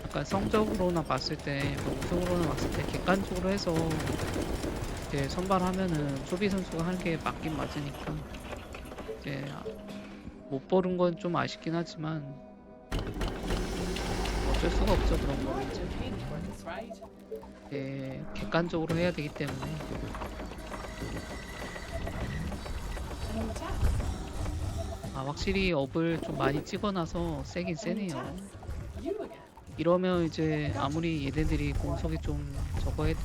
약간 성적으로나 봤을 때 뭐 우승으로나 봤을 때 객관적으로 해서 이제 선발하면은 초비 선수가 하는 게 맞긴 맞으니까 이제 못 보는 건 좀 아쉽긴 하지만 어쩔 수가 없죠. 그런 You 거 are 이제 gonna pay me for this, right? 객관적으로 해야 되기 때문에 A new task. 확실히 업을 좀 많이 찍어놔서 세긴 A new 세네요. task. You again. 이러면 이제 아무리 얘네들이 공속이 좀 저거 해도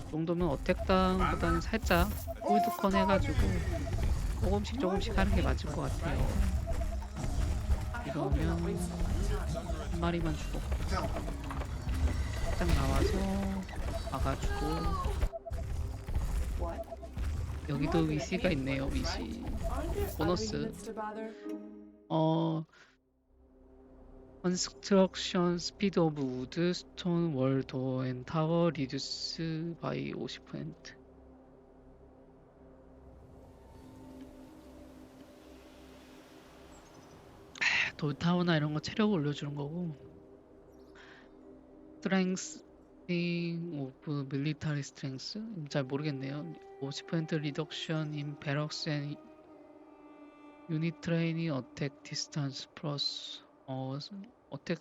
이 정도면 어택당보다는 살짝 홀드컨 해가지고 조금씩 하는 게 맞을 것 같아요. I hope you're not 이러면 wasting my time. 한 마리만 죽었고 Tell me, 살짝 나와서 막아주고 What? 여기도 위시가 있네요. 위시 Aren't there other 보너스. units to bother? Construction speed of wood, stone, wall, door, and tower reduce by 50%. 돌타워나 이런 거 체력 올려주는 거고. Strengthening of military strength? 잘 모르겠네요. 50% reduction in barracks and unit training attack distance plus 어택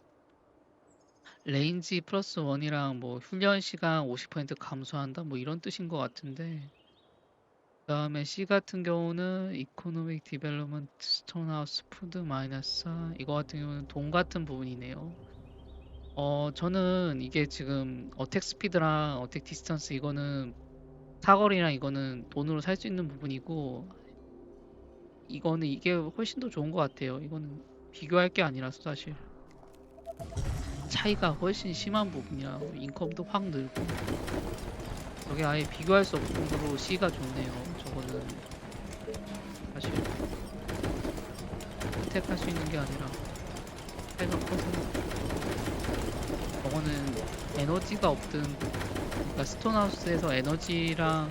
레인지 플러스 1이랑 뭐 훈련 시간 50% 감소한다 뭐 이런 뜻인 것 같은데 그 다음에 C 같은 경우는 이코노믹 디벨롭먼트 스톤하우스 푸드 마이너스 4 이거 같은 경우는 돈 같은 부분이네요. 저는 이게 지금 어택 스피드랑 어택 디스턴스 이거는 사거리랑 이거는 돈으로 살 수 있는 부분이고 이거는 이게 훨씬 더 좋은 것 같아요. 이거는 비교할 게 아니라서 사실 차이가 훨씬 심한 부분이라 인컴도 확 늘고 여기 아예 비교할 수 없을 정도로 C가 좋네요. 저거는 사실 선택할 수 있는 게 아니라 차이가 커서 저거는 에너지가 없든 그러니까 스톤하우스에서 에너지랑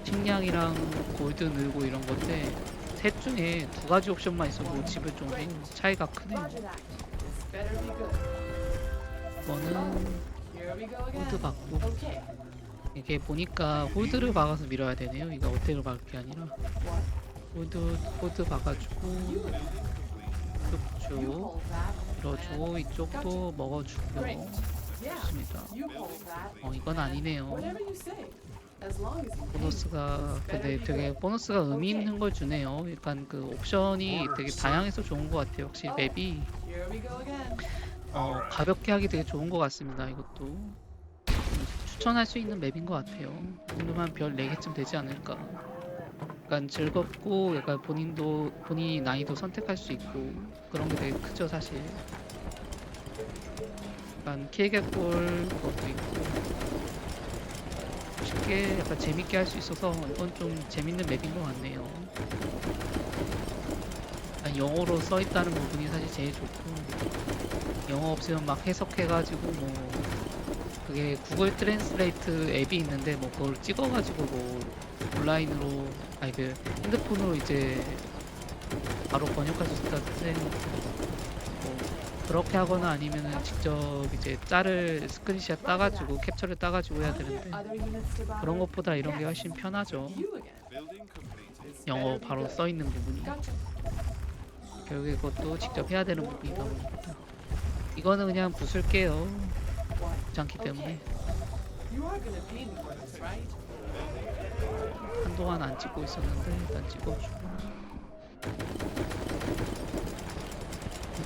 식량이랑 골드 늘고 이런 건데 셋 중에 두 가지 옵션만 있어도 집을 정도 차이가 크네요. Roger that. This better be good. 이거는 Here we go again. 홀드 받고 Okay. 이게 보니까 홀드를 박아서 밀어야 되네요. 이거 어택을 박을 게 아니라 What? 홀드 박아주고 You 쭉쭉 hold that. 밀어주고 이쪽도 먹어주고요. Great. Yeah. 좋습니다. You hold that. 이건 아니네요. Whatever you say. As long as you pay. 보너스가 근데 되게 보너스가 의미 있는 걸 주네요. 약간 그 옵션이 되게 다양해서 좋은 것 같아요. 확실히 맵이 Here we go again. 가볍게 하기 되게 좋은 것 같습니다. 이것도 추천할 수 있는 맵인 것 같아요. 오늘만 별 4개쯤 되지 않을까. 약간 즐겁고 약간 본인이 난이도 선택할 수 있고 그런 게 되게 크죠 사실. 약간 킬개골 그것도 있고 쉽게 약간 재밌게 할 수 있어서 이건 좀 재밌는 맵인 것 같네요. 영어로 써 있다는 부분이 사실 제일 좋고 영어 없으면 막 해석해가지고 뭐 그게 구글 트랜스레이트 앱이 있는데 뭐 그걸 찍어가지고 뭐 온라인으로 아니 그 핸드폰으로 이제 바로 번역할 수 있다는데 뭐 그렇게 하거나 아니면은 직접 이제 짤을 스크린샷 따가지고 캡처를 따가지고 해야 Are there 되는데 other units to bother? 그런 것보다 이런 게 훨씬 편하죠. You again. Building completed. This 영어 better be 바로 good. 써 있는 부분이 Gotcha. 결국에 그것도 직접 해야 되는 부분이다 보니까 이거는 그냥 부술게요. What? 귀찮기 때문에 Okay. You are gonna pay me for this, right? 한동안 안 찍고 있었는데 일단 찍어주고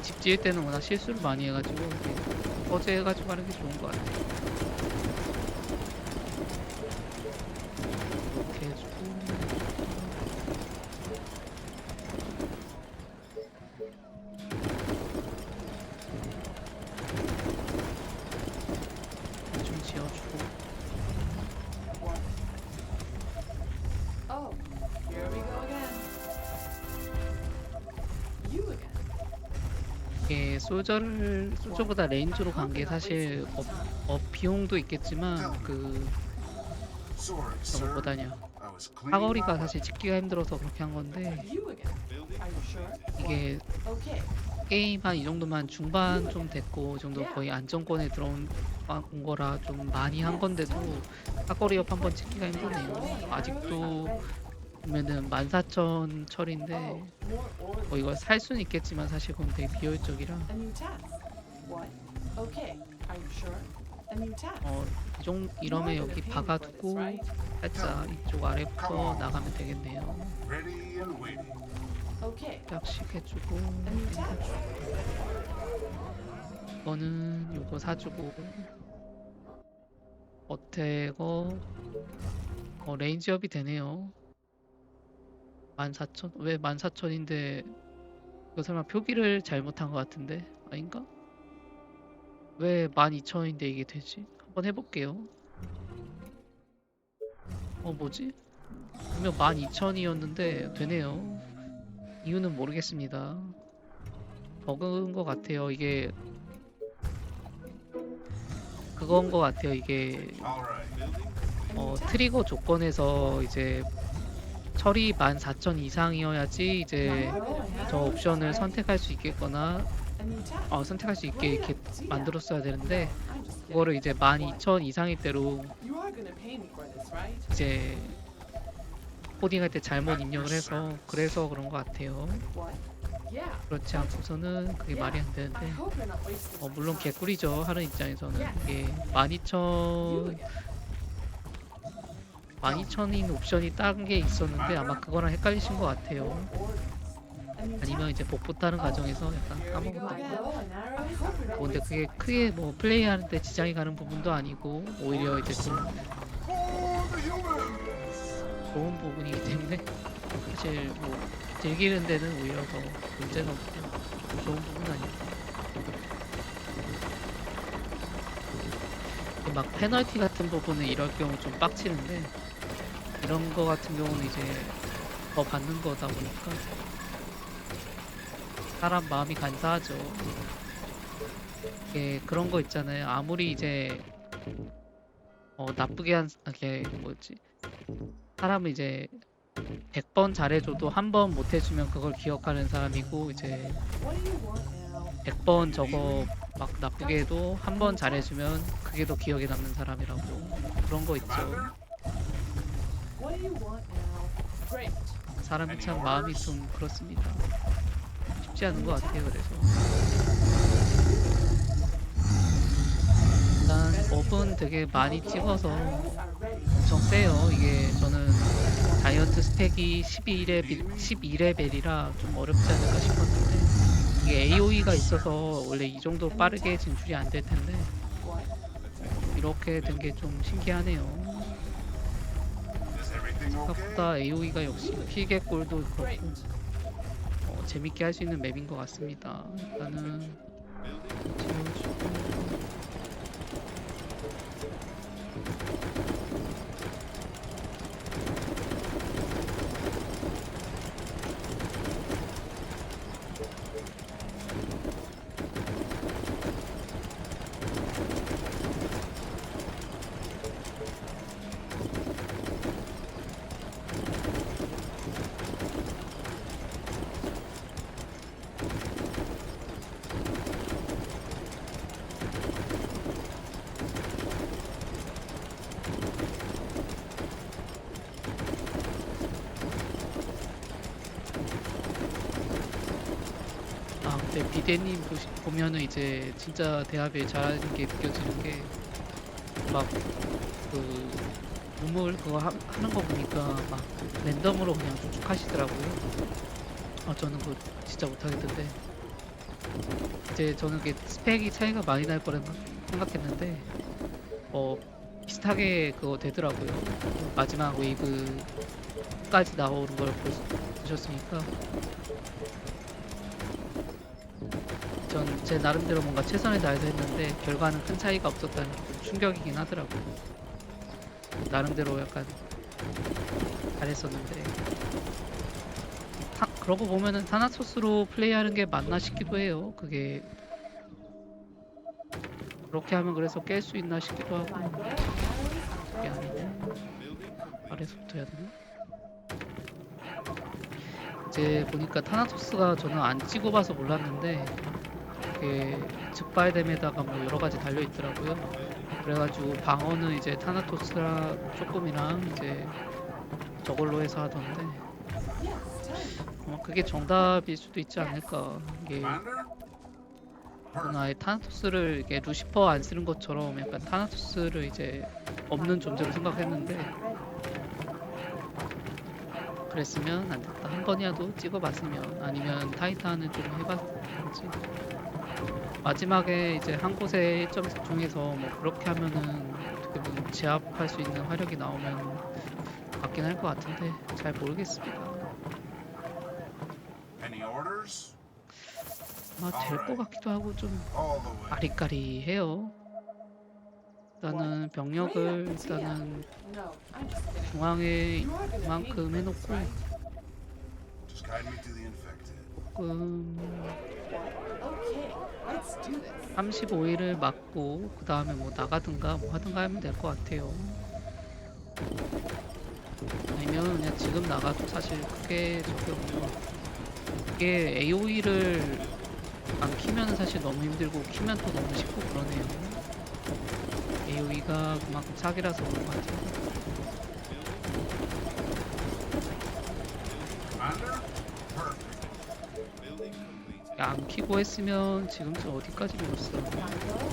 집 지을 때는 워낙 실수를 많이 해가지고 이렇게 허재해가지고 하는 게 좋은 것 같아요. 이렇게 해주고 좀 지어주고 What? Oh, here we go again. You again. 이게 솔저보다 레인저로 간 게 사실 비용도 있겠지만 그 Sorry, sir. 저거보다냐 I was cleaning 사거리가 my 사실 찍기가 힘들어서 그렇게 한 건데 You again. Are you sure? 이게 Okay. 게임 한 이 정도만 중반 좀 됐고 이 정도 거의 안정권에 들어온 거라 좀 많이 한 건데도 사거리업 한번 찍기가 힘드네요. 아직도 보면은 14,000 철인데 Oh, more orders. 뭐 이걸 살 수는 있겠지만 사실 그건 되게 비효율적이라 A new task. What? Okay. Are you sure? A new task. 이러면 여기 박아두고 살짝 이쪽 아래부터 나가면 되겠네요. ready and waiting. Okay. 약식 해주고 A new task. 이거는 요거 사주고 어태거 레인지업이 되네요. 14,000 왜 14,000인데 이거 설마 표기를 잘못한 것 같은데 아닌가? 왜 12,000인데 이게 되지? 한번 해볼게요. 뭐지? 분명 12,000이었는데 되네요. 이유는 모르겠습니다. 버그인 것 같아요. 이게 그건 것 같아요. 이게 All right. 트리거 조건에서 이제 처리 14,000 이상이어야지 이제 저 옵션을 선택할 수 있겠거나 And you tap. 선택할 수 있게 이렇게 Great idea. 만들었어야 되는데 I'm just kidding. 그거를 이제 12,000 이상일 때로 You are gonna pay me for this, right? 이제 코딩할 때 잘못 입력을 해서 그래서 그런 것 같아요. What? Yeah. 그렇지 않고서는 그게 말이 안 I 되는데 hope you're not wasting my 물론 time. 개꿀이죠. 하는 입장에서는 이게 12,000 12,000인 옵션이 딴 게 있었는데 아마 그거랑 헷갈리신 것 같아요. And you 아니면 tap. 이제 복붙하는 과정에서 약간 Here we go 까먹었던 again. 거. Bow and arrows. I hope you're not 근데 wasting 그게 크게 뭐 플레이하는데 지장이 가는 부분도 아니고 오히려 이제 좀 For the humans! 좋은 부분이기 때문에 사실 뭐 즐기는 데는 오히려 더 문제가 없고 좋은 부분은 아니고 막 페널티 같은 부분은 이럴 경우 좀 빡치는데 이런 거 같은 경우는 이제 더 받는 거다 보니까 사람 마음이 간사하죠. 이게 그런 거 있잖아요. 아무리 이제 나쁘게 이게 뭐지? 사람은 이제 100번 잘해줘도 한 번 못해주면 그걸 기억하는 사람이고 이제 What do you want now? 100번 저거 막 나쁘게 해도 한 번 잘해주면 그게 더 기억에 남는 사람이라고 그런 거 있죠. What do you want now? Great. 사람이 참 마음이 좀 그렇습니다. 쉽지 않은 것 같아요. 그래서 일단 업은 되게 많이 찍어서 Arrows are ready. 엄청 세요. 이게 저는 자이언트 스택이 12레벨이라 좀 어렵지 않을까 싶었는데 이게 AOE가 있어서 원래 이 정도 빠르게 진출이 안 될 텐데 What? 이렇게 된 게 좀 신기하네요. Is everything okay? 생각보다 AOE가 역시 필개골도 Great. 그렇고 재밌게 할 수 있는 맵인 것 같습니다. 일단은 지워주고 근데 비대님 보면은 이제 진짜 대합에 잘하는 게 느껴지는 게 막 그 우물 그거 하는 거 보니까 막 랜덤으로 그냥 쭉쭉 하시더라고요. 저는 그거 진짜 못하겠던데 이제 저는 그게 스펙이 차이가 많이 날 거라 생각했는데 비슷하게 그거 되더라고요. 마지막 웨이브까지 나오는 걸 보셨으니까 전 제 나름대로 뭔가 최선을 다해서 했는데 결과는 큰 차이가 없었다는 게 좀 충격이긴 하더라고요. 나름대로 약간 잘했었는데 그러고 보면은 타나토스로 플레이하는 게 맞나 싶기도 해요. 그게 그렇게 하면 그래서 깰 수 있나 싶기도 하고 My bow and arrows are 그게 ready. 아니네. Building complete. 아래서부터 해야 되나? 이제 보니까 타나토스가 저는 안 찍어봐서 몰랐는데 이게 즉발됨에다가 뭐 여러 가지 달려 있더라고요. 그래가지고 방어는 이제 타나토스랑 조금이랑 이제 저걸로 해서 하던데 Yes, tell me. 그게 정답일 수도 있지 않을까. 이게 Commander? 저는 아예 타나토스를 이게 루시퍼 안 쓰는 것처럼 약간 타나토스를 이제 없는 존재로 생각했는데 그랬으면 안 됐다. 한 번이라도 찍어봤으면 아니면 타이탄을 좀 해봤든지 마지막에 이제 한 곳에 1점 중에서 뭐 그렇게 하면은 어떻게 보면 제압할 수 있는 화력이 나오면 맞긴 할 것 같은데 잘 모르겠습니다. Any orders? 아마 될 것 같기도 하고 좀 All the way. 아리까리해요. 일단은 병력을 일단은 No, I'm just kidding. 중앙에 You are gonna pay me 이만큼 for this, 해놓고 right? Just guide me to the infected. 조금 Okay, let's do this. 35일을 맞고 그 다음에 뭐 나가든가 뭐 하든가 하면 될 것 같아요. 아니면 그냥 지금 나가도 사실 크게 적이 없는 것 같아요. 이게 AOE를 안 키면 사실 너무 힘들고 키면 또 너무 쉽고 그러네요. AOE가 그만큼 사기라서 그런 것 같아요. Commander? Perfect. Building completed. 안 키고 했으면 지금쯤 어디까지 밀었어. My bow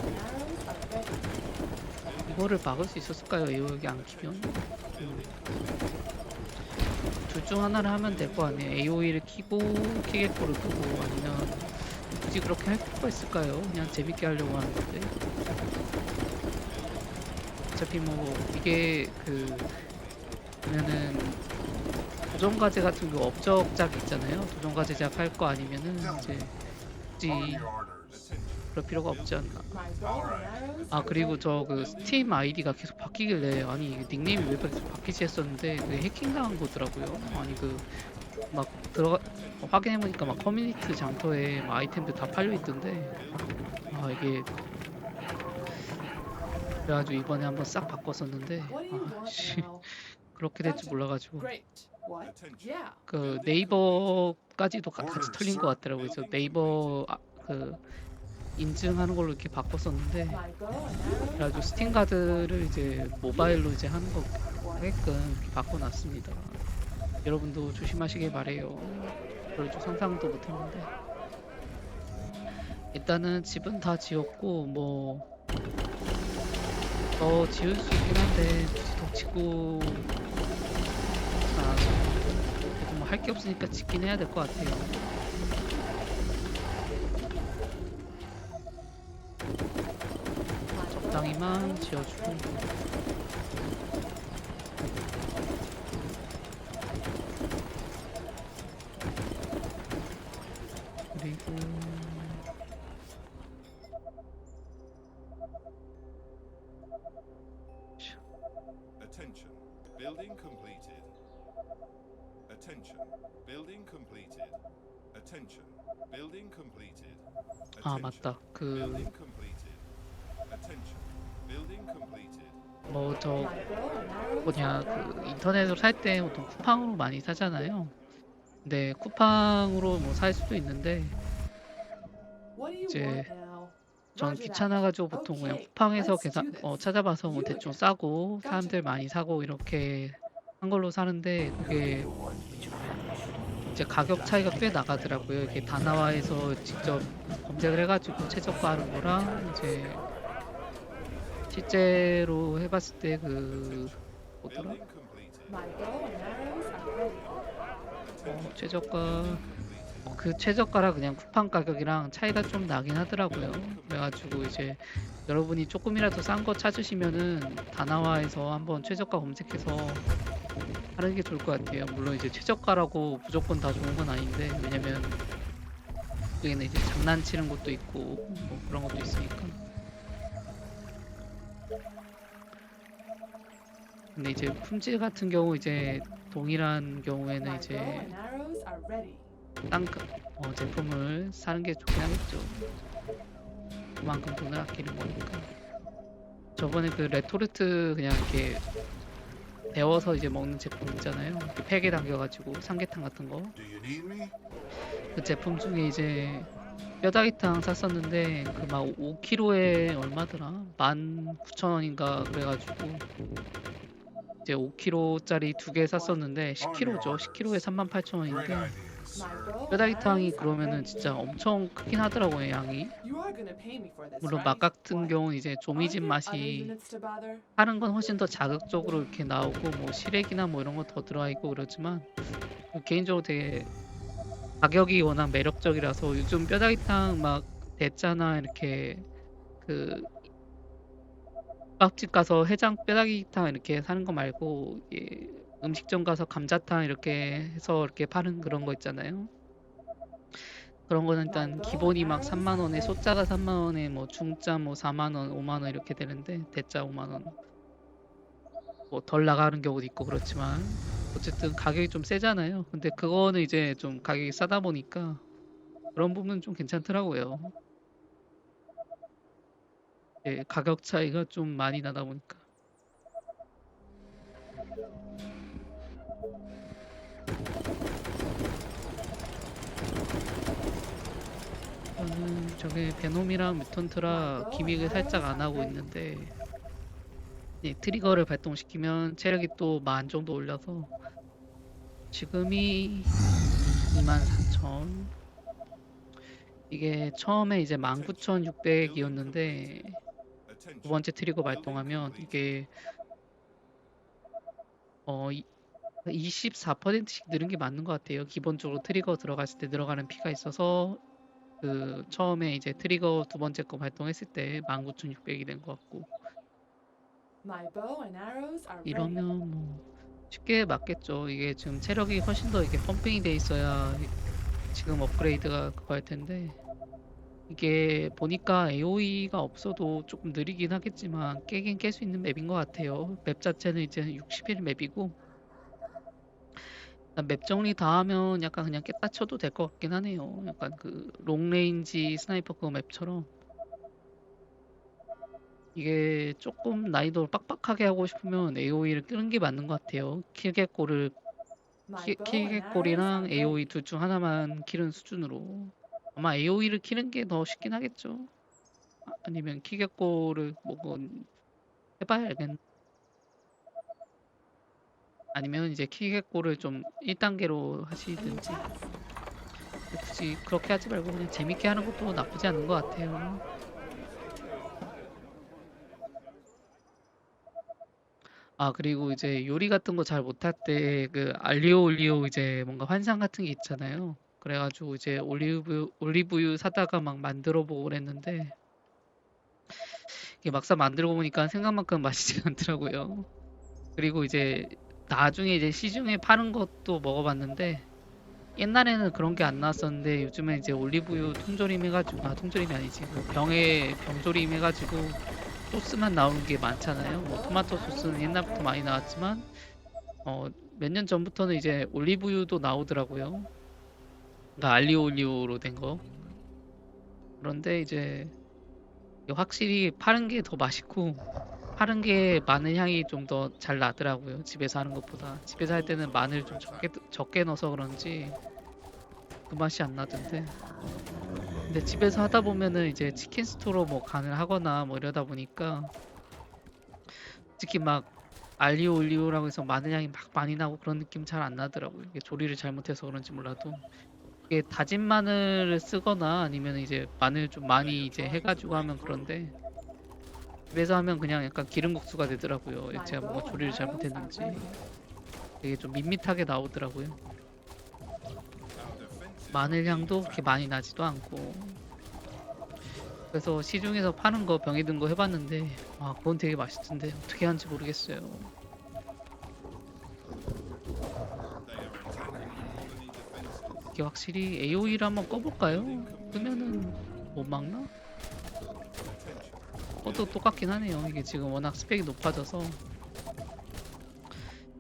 and arrows are ready. 이거를 막을 수 있었을까요? AOE 안 키면? 둘 중 하나를 하면 될 거 아니에요. AOE를 키고 키게토를 끄고 아니면 굳이 그렇게 할 필요가 있을까요? 그냥 재밌게 하려고 하는 건데. 어차피 뭐 이게 그 보면은 도전과제 같은 그 업적작 있잖아요. 도전과제작 할 거 아니면은 이제 굳이 On your orders. 그럴 필요가 없지 않나. My bow and arrows 아 are 그리고 ready. 저 그 스팀 아이디가 계속 바뀌길래 아니 이게 닉네임이 왜 계속 바뀌지 했었는데 그게 해킹당한 거더라고요. 아니 그 막 들어가 확인해보니까 막 커뮤니티 장터에 막 아이템들 다 팔려 있던데 아 이게 그래가지고 이번에 한번 싹 바꿨었는데 What do you want 아씨 now? 그렇게 될 줄 몰라가지고 Great. What? Yeah. 그 네이버까지도 같이 털린 것 같더라고요. 그래서 네이버 그 인증하는 걸로 이렇게 바꿨었는데 My bow and arrows 그래가지고 are 스팀 ready. 카드를 이제 모바일로 이제 하는 거 What? 하게끔 이렇게 바꿔놨습니다. 여러분도 조심하시길 바래요. 그럴 줄 상상도 못했는데 일단은 집은 다 지었고 뭐 더 지을 수 있긴 한데 굳이 더 짓고 뭐 할 게 없으니까 짓긴 해야 될 것 같아요. 적당히만 지어주고 그리고 Attention. Building completed. Attention. Building completed. Attention. Building completed. 아 Attention. 맞다 그 Building completed. Attention. Building completed. 뭐 저 My bow and arrows 뭐냐 are ready. 그 인터넷으로 살 때 보통 쿠팡으로 많이 사잖아요. 근데 쿠팡으로 뭐 살 수도 있는데 What do you 이제 want now? 전 Roger that. 귀찮아가지고 보통 그냥 Okay, 쿠팡에서 let's 계산 do this. 찾아봐서 뭐 You 대충 again. 싸고 Gotcha. 사람들 많이 사고 이렇게 한 걸로 사는데 그게 이제 가격 차이가 꽤 나가더라고요. 이게 다나와에서 직접 검색을 해가지고 최저가하는 거랑 이제 실제로 해봤을 때 그 뭐더라? Building completed. My bow and arrows are ready. 최저가 그 최저가랑 그냥 쿠팡 가격이랑 차이가 좀 나긴 하더라고요. 그래가지고 이제 여러분이 조금이라도 싼 거 찾으시면은 다나와에서 한번 최저가 검색해서 하는 게 좋을 것 같아요. 물론 이제 최저가라고 무조건 다 좋은 건 아닌데 왜냐면 여기는 이제 장난치는 것도 있고 뭐 그런 것도 있으니까. 근데 이제 품질 같은 경우 이제 동일한 경우에는 My 이제 bow and arrows are ready. 딴 제품을 사는 게 좋긴 하겠죠. 그만큼 돈을 아끼는 거니까. 저번에 그 레토르트 그냥 이렇게 데워서 이제 먹는 제품 있잖아요. 이렇게 팩에 담겨가지고 삼계탕 같은 거. Do you need me? 그 제품 중에 이제 뼈다귀탕 샀었는데 그 막 5kg에 얼마더라? 19,000원인가 그래가지고 이제 5kg짜리 두 개 샀었는데 10kg죠. 10kg에 38,000원인데 Great ideas. My bow and 뼈다귀탕이 arrows are 그러면은 ready. 진짜 엄청 크긴 하더라고요, 양이. You are gonna pay me for this, 물론 right? 맛 같은 What? 경우는 이제 Are 조미진 there other 맛이 units to bother? 하는 건 훨씬 더 자극적으로 이렇게 나오고 뭐 시래기나 뭐 이런 거 더 들어가 있고 그렇지만 개인적으로 되게 가격이 워낙 매력적이라서 요즘 뼈다귀탕 막 대짜나 이렇게 그 밥집 가서 해장 뼈다귀탕 이렇게 사는 거 말고 음식점 가서 감자탕 이렇게 해서 이렇게 파는 그런 거 있잖아요. 그런 거는 일단 기본이 막 3만 원에 소자가 3만 원에 뭐 중자 뭐 4만 원, 5만 원 이렇게 되는데 대자 5만 원. 뭐 덜 나가는 경우도 있고 그렇지만 어쨌든 가격이 좀 세잖아요. 근데 그거는 이제 좀 가격이 싸다 보니까 그런 부분은 좀 괜찮더라고요. 예, 가격 차이가 좀 많이 나다 보니까. 저는 저게 베놈이랑 뮤턴트라 기믹을 살짝 안 하고 있는데 예, 트리거를 발동시키면 체력이 또 만 정도 올려서 지금이 24,000. 이게 처음에 이제 19,600이었는데 두 번째 트리거 발동하면 이게 24%씩 늘은 게 맞는 것 같아요. 기본적으로 트리거 들어갔을 때 들어가는 피가 있어서 그 처음에 이제 트리거 두 번째 거 발동했을 때 19,600이 된 것 같고 My bow and arrows are ready. 이러면 뭐 쉽게 맞겠죠. 이게 지금 체력이 훨씬 더 이게 펌핑이 돼 있어야 지금 업그레이드가 그거 할 텐데 이게 보니까 AOE가 없어도 조금 느리긴 하겠지만 깨긴 깰 수 있는 맵인 것 같아요. 맵 자체는 이제 60일 맵이고 맵 정리 다 하면 약간 그냥 깼다 쳐도 될 것 같긴 하네요. 약간 그 롱레인지 스나이퍼 그 맵처럼 이게 조금 난이도를 빡빡하게 하고 싶으면 AOE를 끄는 게 맞는 것 같아요. 킬겟골을 My bow and arrows are 킬겟골이랑 ready. AOE 둘 중 하나만 키는 수준으로 아마 AOE를 키는 게 더 쉽긴 하겠죠. 아니면 킬겟골을 뭐 해봐야 알겠네. 아니면 이제 킬겟골을 좀 1단계로 A new 하시든지 task. 굳이 그렇게 하지 말고 그냥 재밌게 하는 것도 나쁘지 않은 것 같아요. 아 그리고 이제 요리 같은 거 잘 못할 때 그 알리오 올리오 이제 뭔가 환상 같은 게 있잖아요. 그래가지고 이제 올리브유 사다가 막 만들어 보고 그랬는데 이게 막상 만들어 보니까 생각만큼 맛있지 않더라고요. 그리고 이제 나중에 이제 시중에 파는 것도 먹어봤는데 옛날에는 그런 게 안 나왔었는데 요즘에 이제 올리브유 통조림 해가지고 통조림이 아니지 그 병에 병조림 해가지고 소스만 나오는 게 많잖아요. 뭐 토마토 소스는 옛날부터 많이 나왔지만 몇 년 전부터는 이제 올리브유도 나오더라고요. 그러니까 알리오 올리오로 된 거. 그런데 이제 이게 확실히 파는 게 더 맛있고 파는 게 마늘 향이 좀 더 잘 나더라고요. 집에서 하는 것보다. 집에서 할 때는 마늘 좀 적게 넣어서 그런지 그 맛이 안 나던데. 근데 집에서 하다 보면은 이제 치킨 스토로 뭐 간을 하거나 뭐 이러다 보니까 특히 막 알리오 올리오라고 해서 마늘 향이 막 많이 나고 그런 느낌 잘 안 나더라고요. 이게 조리를 잘못해서 그런지 몰라도 이게 다진 마늘을 쓰거나 아니면 이제 마늘 좀 많이 이제 해가지고 하면 그런데 집에서 하면 그냥 약간 기름국수가 되더라고요. My 제가 뭔가 bow and 조리를 arrows are 잘못했는지 ready. 되게 좀 밋밋하게 나오더라고요. Our defenses 마늘 향도 그렇게 많이 나지도 않고 그래서 시중에서 파는 거 병에 든 거 해봤는데 아 그건 되게 맛있던데 어떻게 하는지 모르겠어요. they are attacking colony defenses. 이게 확실히 AOE를 한번 꺼볼까요? 끄면은 못 막나? 또 똑같긴 하네요. 이게 지금 워낙 스펙이 높아져서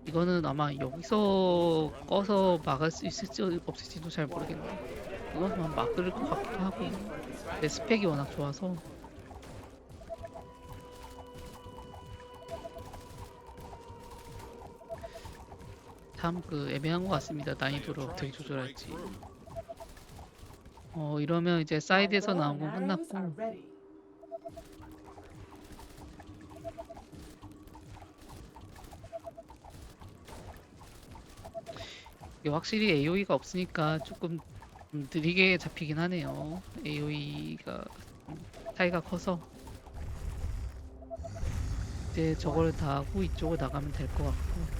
이거는 아마 여기서 꺼서 막을 수 있을지 없을지도 잘 모르겠네. 이거는 막을 것 같기도 하고 내 스펙이 워낙 좋아서 참 그 애매한 것 같습니다. 난이도를 어떻게 조절할지. 이러면 이제 My 사이드에서 bow 나온 and 건 arrows are 끝났고 ready. 이게 확실히 AOE가 없으니까 조금 느리게 잡히긴 하네요. AOE가 차이가 커서 이제 저걸 다 하고 이쪽으로 나가면 될 것 같고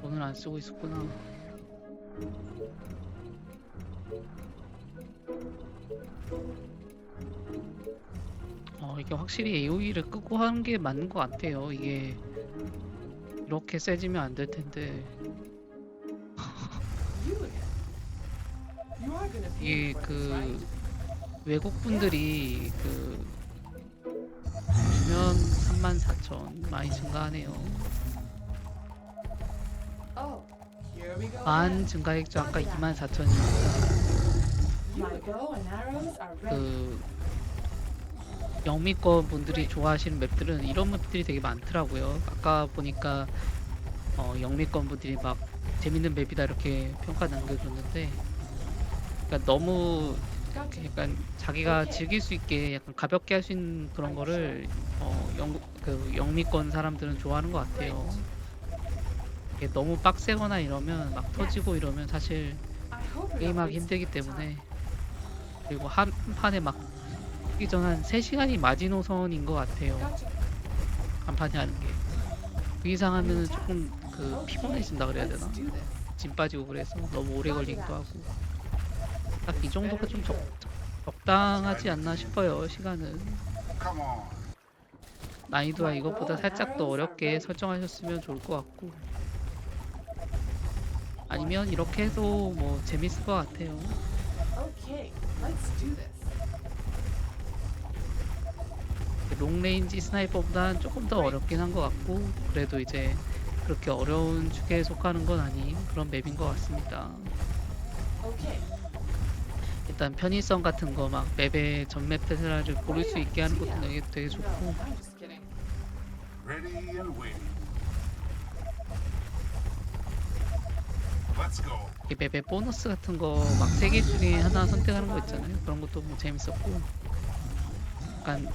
돈을 안 쓰고 있었구나. 이게 확실히 AOE를 끄고 하는 게 맞는 것 같아요. 이게 이렇게 세지면 안 될 텐데 You again. You are gonna pay 이게 for this, 그 right? 외국 분들이 그 주면 34,000 많이 증가하네요. Oh, here we go. 만 again. 증가액조 아까 24,000이니까 My bow and arrows are ready. 그 영미권 분들이 좋아하시는 맵들은 이런 맵들이 되게 많더라고요. 아까 보니까 영미권 분들이 막 재밌는 맵이다 이렇게 평가 남겨줬는데, 그러니까 너무 Gotcha. 약간 자기가 즐길 수 있게 약간 가볍게 할 수 있는 그런 거를 그 영미권 사람들은 좋아하는 것 같아요. 이게 너무 빡세거나 이러면 막 터지고 이러면 사실 I hope we're not 게임하기 wasting 힘들기 time. 때문에. 그리고 한 판에 막 하기 전 한 3시간이 마지노선인 것 같아요. Gotcha. 한 판에 하는 게. 그 이상 하면은 조금 그 피곤해진다 그래야 되나? Let's do this. 짐 빠지고 그래서 너무 오래 걸리기도 하고. 딱 이 정도가 좀 적당하지 않나 싶어요, 시간은. Come on. 난이도가 이것보다 살짝 더 어렵게 설정하셨으면 좋을 것 같고. 아니면 이렇게 해도 뭐 재밌을 것 같아요. Okay, let's do this. 롱레인지 스나이퍼보다는 조금 더 어렵긴 한 것 같고, 그래도 이제 그렇게 어려운 축에 속하는 건 아닌 그런 맵인 것 같습니다. Okay. 일단 편의성 같은 거 막 맵의 전맵 테스라를 고를 수 있게 하는 것도 되게 No, 좋고, I'm just kidding. Ready and waiting. Let's go. 이 맵의 보너스 같은 거 막 3개 중에 하나 선택하는 거 있잖아요. 그런 것도 뭐 재밌었고, 약간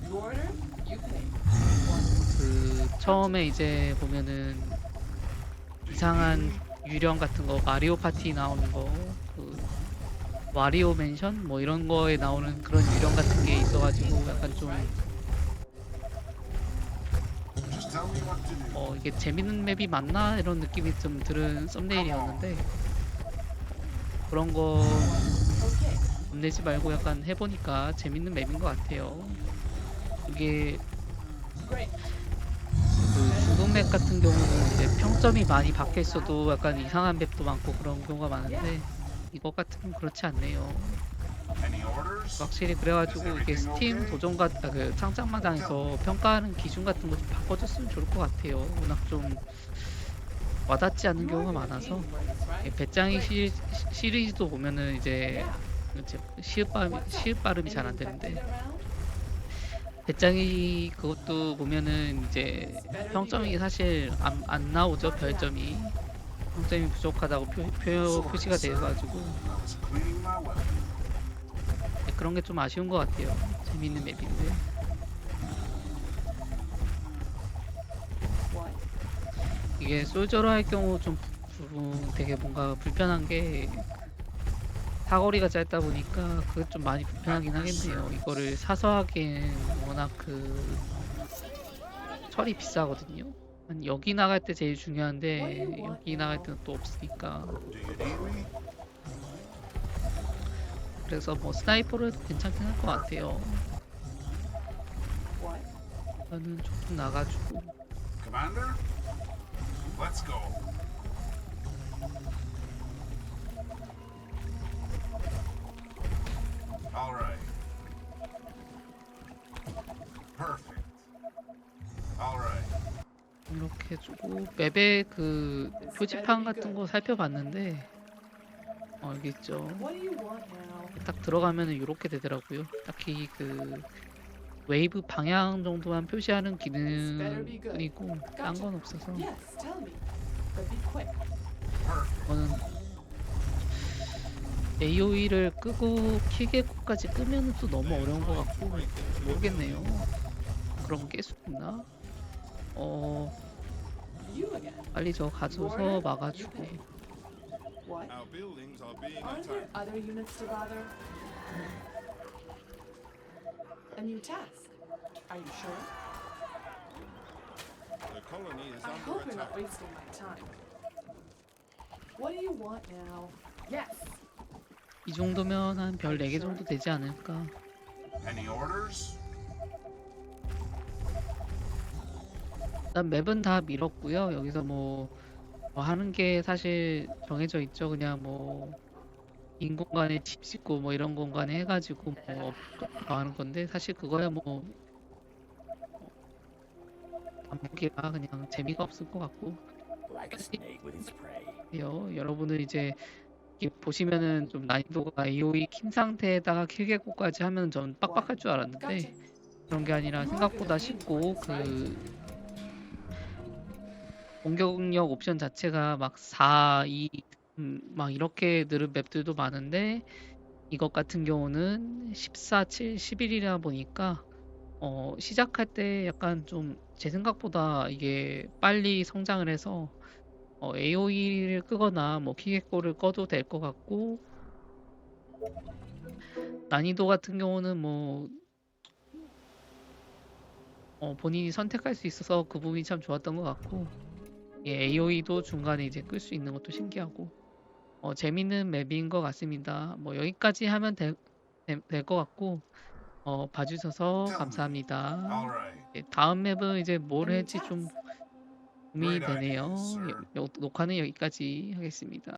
You order, you pay. 그 처음에 이제 보면은 이상한 유령 같은 거 마리오 파티 나오는 거, 그 와리오 맨션 뭐 이런 거에 나오는 그런 유령 같은 게 있어가지고 약간 좀 Just tell me what to do. 이게 재밌는 맵이 맞나 이런 느낌이 좀 들은 썸네일이었는데, 그런 거 Okay. 겁내지 말고 약간 해보니까 재밌는 맵인 것 같아요. 이게 Great. 그 중동 맵 같은 경우는 이제 평점이 많이 박혀 있어도 약간 이상한 맵도 많고 그런 경우가 많은데, 이것 같은 건 그렇지 않네요. Any orders? 확실히 그래가지고 이게 스팀 도전과 그 창작마당에서 평가하는 기준 같은 거 좀 바꿔줬으면 좋을 것 같아요. 워낙 좀 와닿지 않는 경우가 많아서. 이 배짱이 시리즈도 보면은 이제 시읍 발음이 잘 안 되는데, 배짱이 그것도 보면은 이제 평점이 사실 안 나오죠. 별점이 평점이 부족하다고 표시가 돼가지고 I was cleaning my weapon. 그런 게 좀 아쉬운 것 같아요. 재밌는 맵인데. What? 이게 솔저로 할 경우 좀 되게 뭔가 불편한 게 사거리가 짧다 보니까 그게 좀 많이 불편하긴 하겠네요. 이거를 사서 하기엔 워낙 그 철이 비싸거든요. 여기 나갈 때 제일 중요한데 여기 나갈 때는 또 없으니까. Do you need me? 그래서 뭐 스나이퍼를 해도 괜찮긴 할 것 같아요. What? 저는 조금 나가지고. Commander? Let's go. All right. Perfect. All right. 이렇게 해주고 맵의 그 표지판 같은 거 살펴봤는데 여기 있죠. What do you want now? 딱 들어가면은 이렇게 되더라고요. 딱히 그 웨이브 방향 정도만 표시하는 기능뿐이고 딴 건 없어서 Yes, tell me. But be quick. 이거는 AOE를 끄고 킥에코까지 끄면은 또 너무 어려운 것 같고 모르겠네요. 그럼 깰 수 있나? You again. 빨리 저 가져서 막아주고. What? Our buildings are being Aren't there attacked. other units to bother? A new task. Are you sure? The colony is I under hope you're not attack. wasting my time. What do you want now? Yes. 이 정도면 한 별 4개 정도 되지 않을까. Any orders? 일단 맵은 다 밀었고요. 여기서 뭐 하는 게 사실 정해져 있죠. 그냥 뭐 빈 공간에 집 짓고 뭐 이런 공간에 해가지고 뭐 하는 건데 사실 그거야 뭐 반복이라 그냥 재미가 없을 것 같고 Like a snake with its prey. 여러분은 이제 이게 보시면은 좀 난이도가 AOE 킨 상태에다가 킬개코까지 하면 전 빡빡할 줄 알았는데 Gotcha. 그런 게 아니라 You're 생각보다 gonna need 쉽고 points, right? 공격력 옵션 자체가 막 4, 2, 막 이렇게 늘은 맵들도 많은데 이것 같은 경우는 14, 7, 11이라 보니까 시작할 때 약간 좀 제 생각보다 이게 빨리 성장을 해서 AOE를 끄거나 뭐 키게코를 꺼도 될 것 같고 난이도 같은 경우는 뭐 본인이 선택할 수 있어서 그 부분이 참 좋았던 것 같고 AOE도 중간에 이제 끌 수 있는 것도 신기하고 재밌는 맵인 것 같습니다. 뭐 여기까지 하면 될 것 같고 봐주셔서 Tell me. 감사합니다. All right. 다음 맵은 이제 뭘 A new 할지 좀 task. 고민이 Great idea, 되네요. sir. 녹화는 여기까지 하겠습니다.